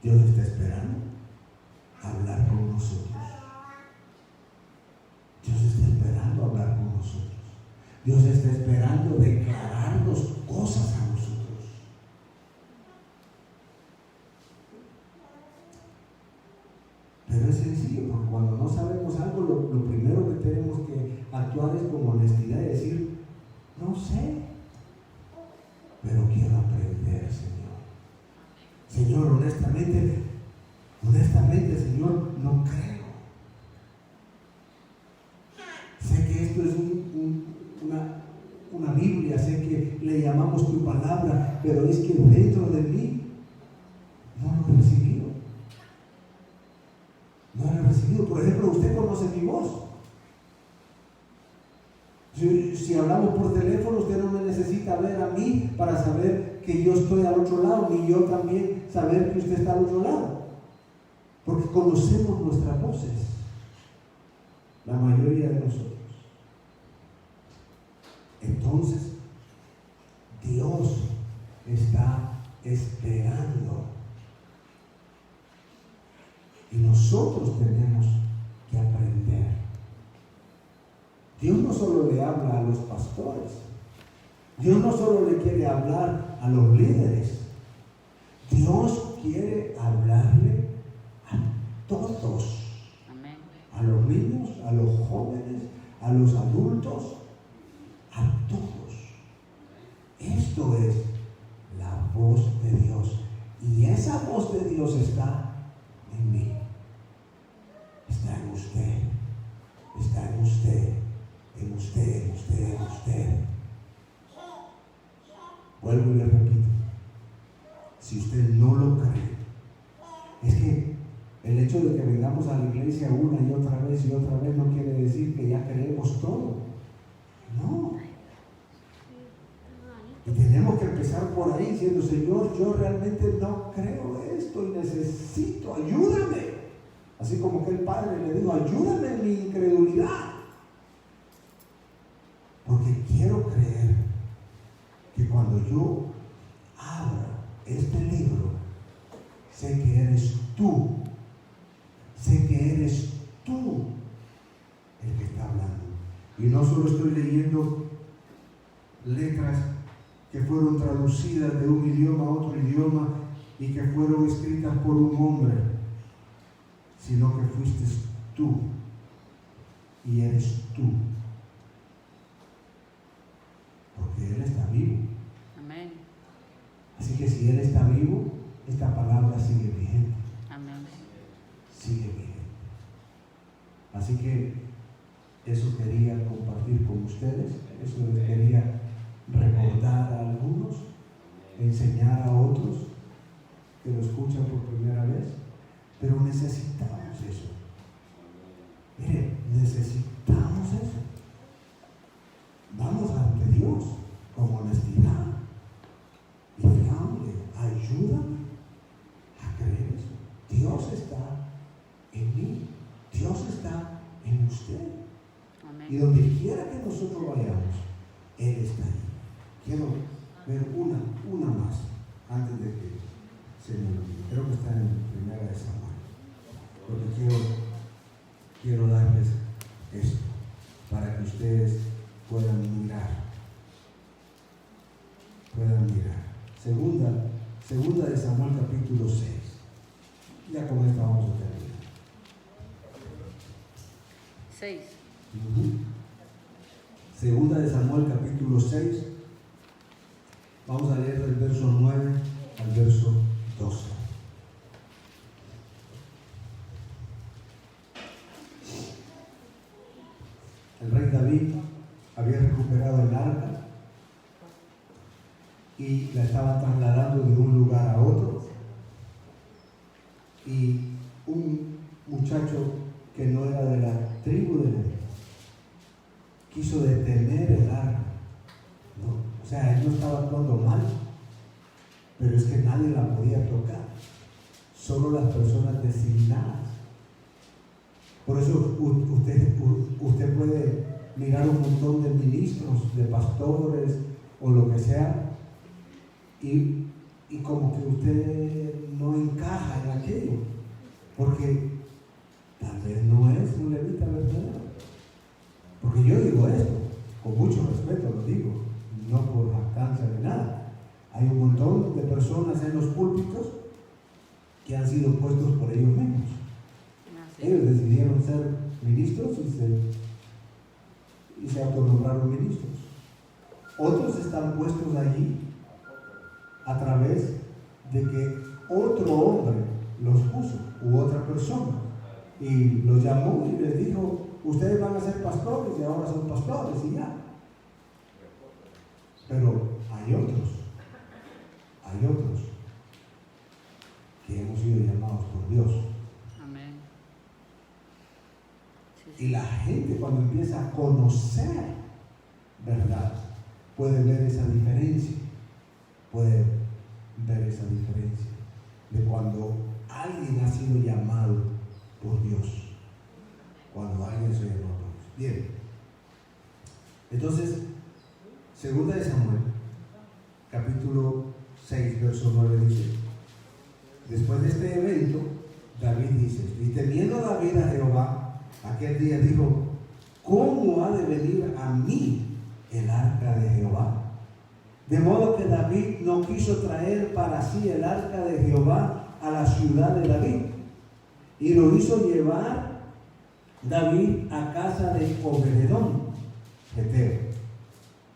[SPEAKER 1] Dios está esperando hablar con nosotros. Dios está esperando hablar con nosotros. Dios está esperando declararnos cosas a nosotros. Pero es sencillo, porque cuando no sabemos algo, lo primero que tenemos que actuar es con honestidad y decir, no sé, pero quiero aprender, Señor. Señor, honestamente, Señor, no creo. Sé que esto es una Biblia, sé que le llamamos tu palabra, pero es que dentro de mí no lo he recibido. No lo he recibido. Por ejemplo, usted conoce mi voz. Si hablamos por teléfono, usted no me necesita ver a mí para saber que yo estoy al otro lado, ni yo también saber que usted está al otro lado. Porque conocemos nuestras voces, la mayoría de nosotros. Entonces, Dios está esperando. Y nosotros tenemos que aprender. Dios no solo le habla a los pastores. Dios no solo le quiere hablar a los líderes. Dios quiere hablarle a todos.
[SPEAKER 2] Amén.
[SPEAKER 1] A los niños, a los jóvenes, a los adultos, a todos. Esto es la voz de Dios. Y esa voz de Dios está en mí. Está en usted. Está en usted. En usted, en usted, en usted. Vuelvo y le repito. Si usted no lo cree, es que el hecho de que vengamos a la iglesia una y otra vez no quiere decir que ya creemos todo. No. Y tenemos que empezar por ahí diciendo, Señor, yo realmente no creo esto y necesito, ayúdame. Así como que el Padre le dijo, ayúdame en mi incredulidad. Porque quiero creer que cuando yo abra este libro, sé que eres tú. Sé que eres tú el que está hablando. Y no solo estoy leyendo letras que fueron traducidas de un idioma a otro idioma y que fueron escritas por un hombre, sino que fuiste tú y eres tú. Porque Él está vivo.
[SPEAKER 2] Amén.
[SPEAKER 1] Así que si Él está vivo, esta palabra sigue vigente.
[SPEAKER 2] Amén.
[SPEAKER 1] Sigue vigente. Así que eso quería compartir con ustedes, eso les quería recordar a algunos, enseñar a otros que lo escuchan por primera vez, pero necesitamos eso. Miren, necesitamos eso. Vamos ante Dios con honestidad y digámosle, ayúdame a creer eso. Dios está en mí, Dios está en usted.
[SPEAKER 2] Amén.
[SPEAKER 1] Y donde quiera que nosotros vayamos, Él está ahí. Quiero ver una más antes de que se me olvide. Creo que está en Primera de Samuel. Porque quiero darles esto para que ustedes puedan mirar. Segunda de Samuel capítulo 6. Ya con esto vamos a terminar.
[SPEAKER 2] 6.
[SPEAKER 1] Segunda de Samuel capítulo 6. Vamos a leer del verso 9 al verso 12. El rey David había recuperado el arca y la estaba trasladando de un lugar a otro, y un muchacho que no era de la tribu de Leví quiso detener el arca. O sea, él no estaba actuando mal, pero es que nadie la podía tocar, solo las personas designadas. Por eso usted puede mirar un montón de ministros, de pastores o lo que sea, y como que usted no encaja en aquello, porque tal vez no es un levita verdadero. Porque yo digo esto, con mucho respeto lo digo, no por jactancia de nada. Hay un montón de personas en los púlpitos que han sido puestos por ellos mismos. Ellos decidieron ser ministros y se autonombraron ministros. Otros están puestos allí a través de que otro hombre los puso, u otra persona, y los llamó y les dijo, ustedes van a ser pastores, y ahora son pastores y ya. Pero hay otros que hemos sido llamados por Dios.
[SPEAKER 2] Amén.
[SPEAKER 1] Y la gente, cuando empieza a conocer verdad, puede ver esa diferencia. Puede ver esa diferencia de cuando alguien ha sido llamado por Dios. Cuando alguien se llama por Dios. Bien. Entonces, Segunda de Samuel, capítulo 6, verso 9 dice: después de este evento, David dice, y temiendo David a Jehová, aquel día dijo, ¿cómo ha de venir a mí el arca de Jehová? De modo que David no quiso traer para sí el arca de Jehová a la ciudad de David, y lo hizo llevar David a casa de Obed-Edom, Geteo.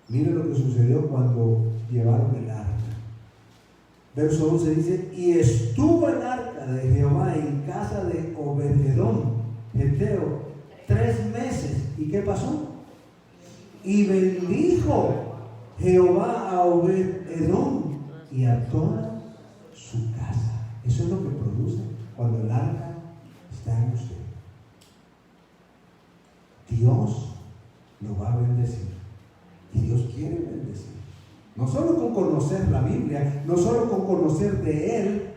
[SPEAKER 1] Mire lo que sucedió cuando llevaron el arca. Verso 11 dice: y estuvo el arca de Jehová en casa de Obed-Edom, Geteo, 3 meses. ¿Y qué pasó? Y bendijo Jehová a Obed-Edom y a toda su casa. Eso es lo que produce cuando el arca está en usted. Dios lo va a bendecir. Y Dios quiere bendecir. No solo con conocer la Biblia, no solo con conocer de Él.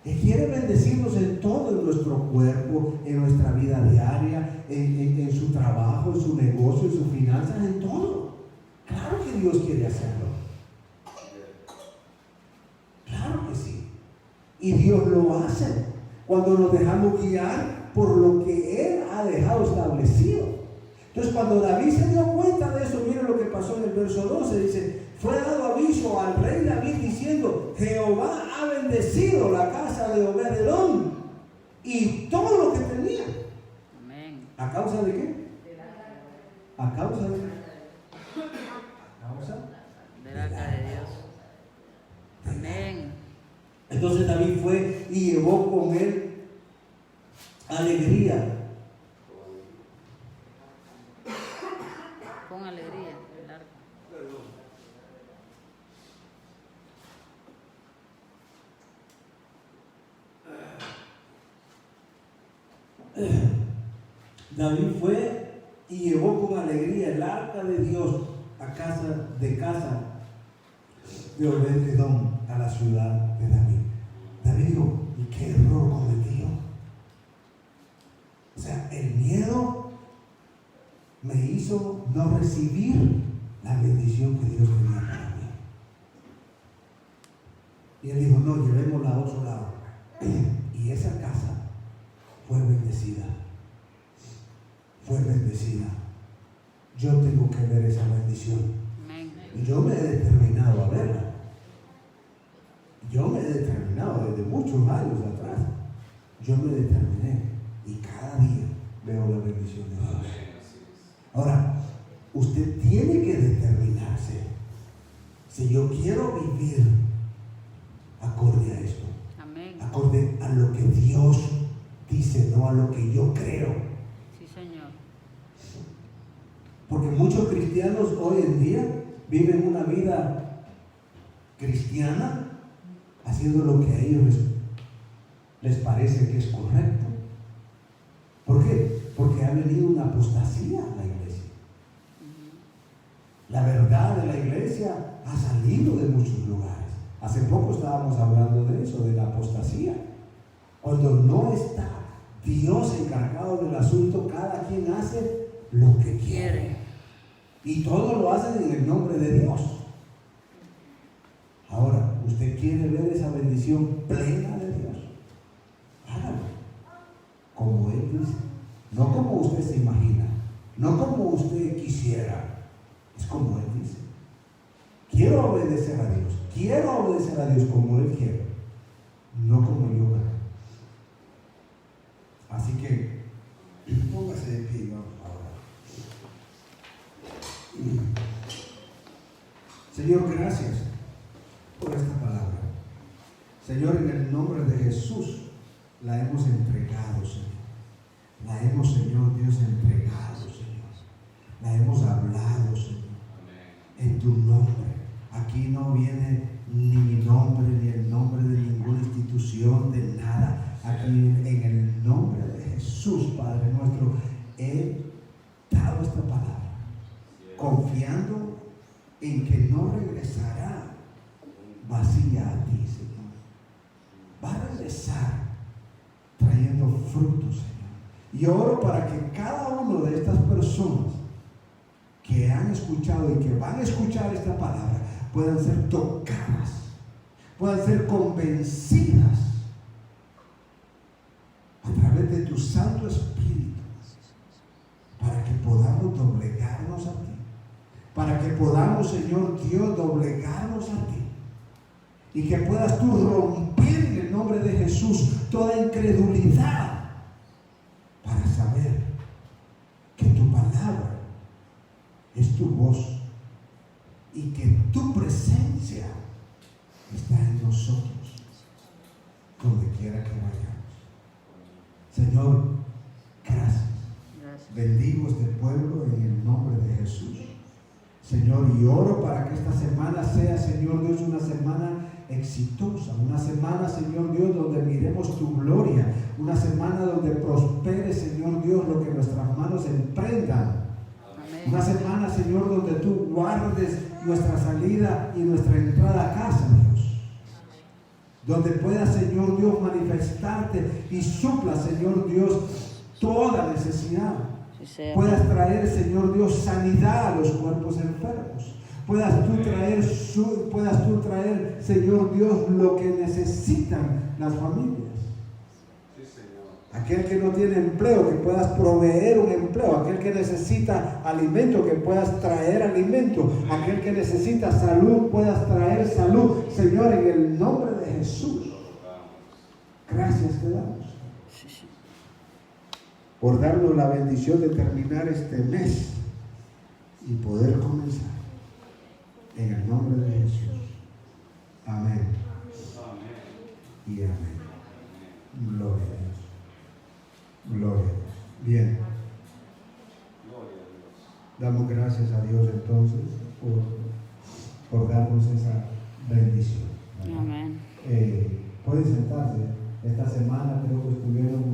[SPEAKER 1] Él quiere bendecirnos en todo, en nuestro cuerpo, en nuestra vida diaria, en su trabajo, en su negocio, en sus finanzas, en todo. Claro que Dios quiere hacerlo. Claro que sí. Y Dios lo hace cuando nos dejamos guiar por lo que Él ha dejado establecido. Entonces, cuando David se dio cuenta de eso, miren lo que pasó en el verso 12, dice: fue dado aviso al rey David diciendo: Jehová ha bendecido la casa de Obed-Edom y todo lo que tenía.
[SPEAKER 2] Amén.
[SPEAKER 1] ¿A causa de qué? ¿A causa de qué? ¿A causa?
[SPEAKER 2] Del arca de Dios. Amén.
[SPEAKER 1] Entonces David fue y llevó con él alegría.
[SPEAKER 2] Con alegría el arca.
[SPEAKER 1] David fue y llevó con alegría el arca de Dios a casa de Obed-Edom, a la ciudad de David. David dijo: ¿y qué error cometió? O sea, el miedo me hizo no recibir la bendición que Dios tenía para mí. Y él dijo: no, llevémosla a otro lado. Y esa casa fue bendecida. Fue bendecida. Yo tengo que ver esa bendición. Y yo me he determinado a verla. Yo me he determinado desde muchos años atrás. Yo me determiné. Y cada día veo la bendición de Dios. Ahora, usted tiene que determinarse. Si yo quiero vivir acorde a esto,
[SPEAKER 2] Amén.
[SPEAKER 1] acorde a lo que Dios dice, no a lo que yo creo.
[SPEAKER 2] Sí, Señor.
[SPEAKER 1] Porque muchos cristianos hoy en día viven una vida cristiana haciendo lo que a ellos les parece que es correcto. ¿Por qué? Porque ha venido una apostasía a la iglesia. La verdad de la iglesia ha salido de muchos lugares. Hace poco estábamos hablando de eso, de la apostasía. Cuando no está Dios encargado del asunto, cada quien hace lo que quiere. Y todo lo hacen en el nombre de Dios. Ahora, ¿usted quiere ver esa bendición plena de Dios? Hágalo como Él dice. No como usted se imagina, no como usted quisiera, es como Él dice. Quiero obedecer a Dios, quiero obedecer a Dios como Él quiere, no como yo quiero. Así que, póngase de pie, vamos ahora. Señor, gracias por esta palabra. Señor, en el nombre de Jesús, la hemos entregado, Señor. La hemos, Señor Dios, entregado, Señor. La hemos hablado, Señor. En tu nombre. Aquí no viene ni mi nombre, ni el nombre de ninguna institución, de nada. Aquí en el nombre de Jesús, Padre nuestro, he dado esta palabra, confiando en que no regresará vacía a ti, Señor. Va a regresar trayendo frutos, Señor. Y oro para que cada uno de estas personas que han escuchado y que van a escuchar esta palabra puedan ser tocadas, puedan ser convencidas a través de tu Santo Espíritu, para que podamos para que podamos, Señor Dios, doblegarnos a ti. Y que puedas tú romper en el nombre de Jesús toda incredulidad para saber que tu palabra es tu voz y que tu presencia está en nosotros, donde quiera que vayamos. Señor, gracias. Bendigo este pueblo en el nombre de Jesús. Señor, y oro para que esta semana sea, Señor Dios, una semana exitosa, una semana, Señor Dios, donde miremos tu gloria, una semana donde prospere, Señor Dios, lo que nuestras manos emprendan. Amén. Una semana, Señor, donde tú guardes nuestra salida y nuestra entrada a casa, Dios. Donde puedas, Señor Dios, manifestarte y supla, Señor Dios, toda necesidad. Puedas traer, Señor Dios, sanidad a los cuerpos enfermos. Puedas tú traer, Señor Dios, lo que necesitan las familias. Aquel que no tiene empleo, que puedas proveer un empleo. Aquel que necesita alimento, que puedas traer alimento. Aquel que necesita salud, puedas traer salud. Señor, en el nombre de Jesús, gracias te damos por darnos la bendición de terminar este mes y poder comenzar. En el nombre de Jesús. Amén. Y amén. Gloria a Dios. Gloria a Dios. Bien. Damos gracias a Dios entonces por darnos esa bendición.
[SPEAKER 2] Amén.
[SPEAKER 1] Pueden sentarse. Esta semana creo que estuvieron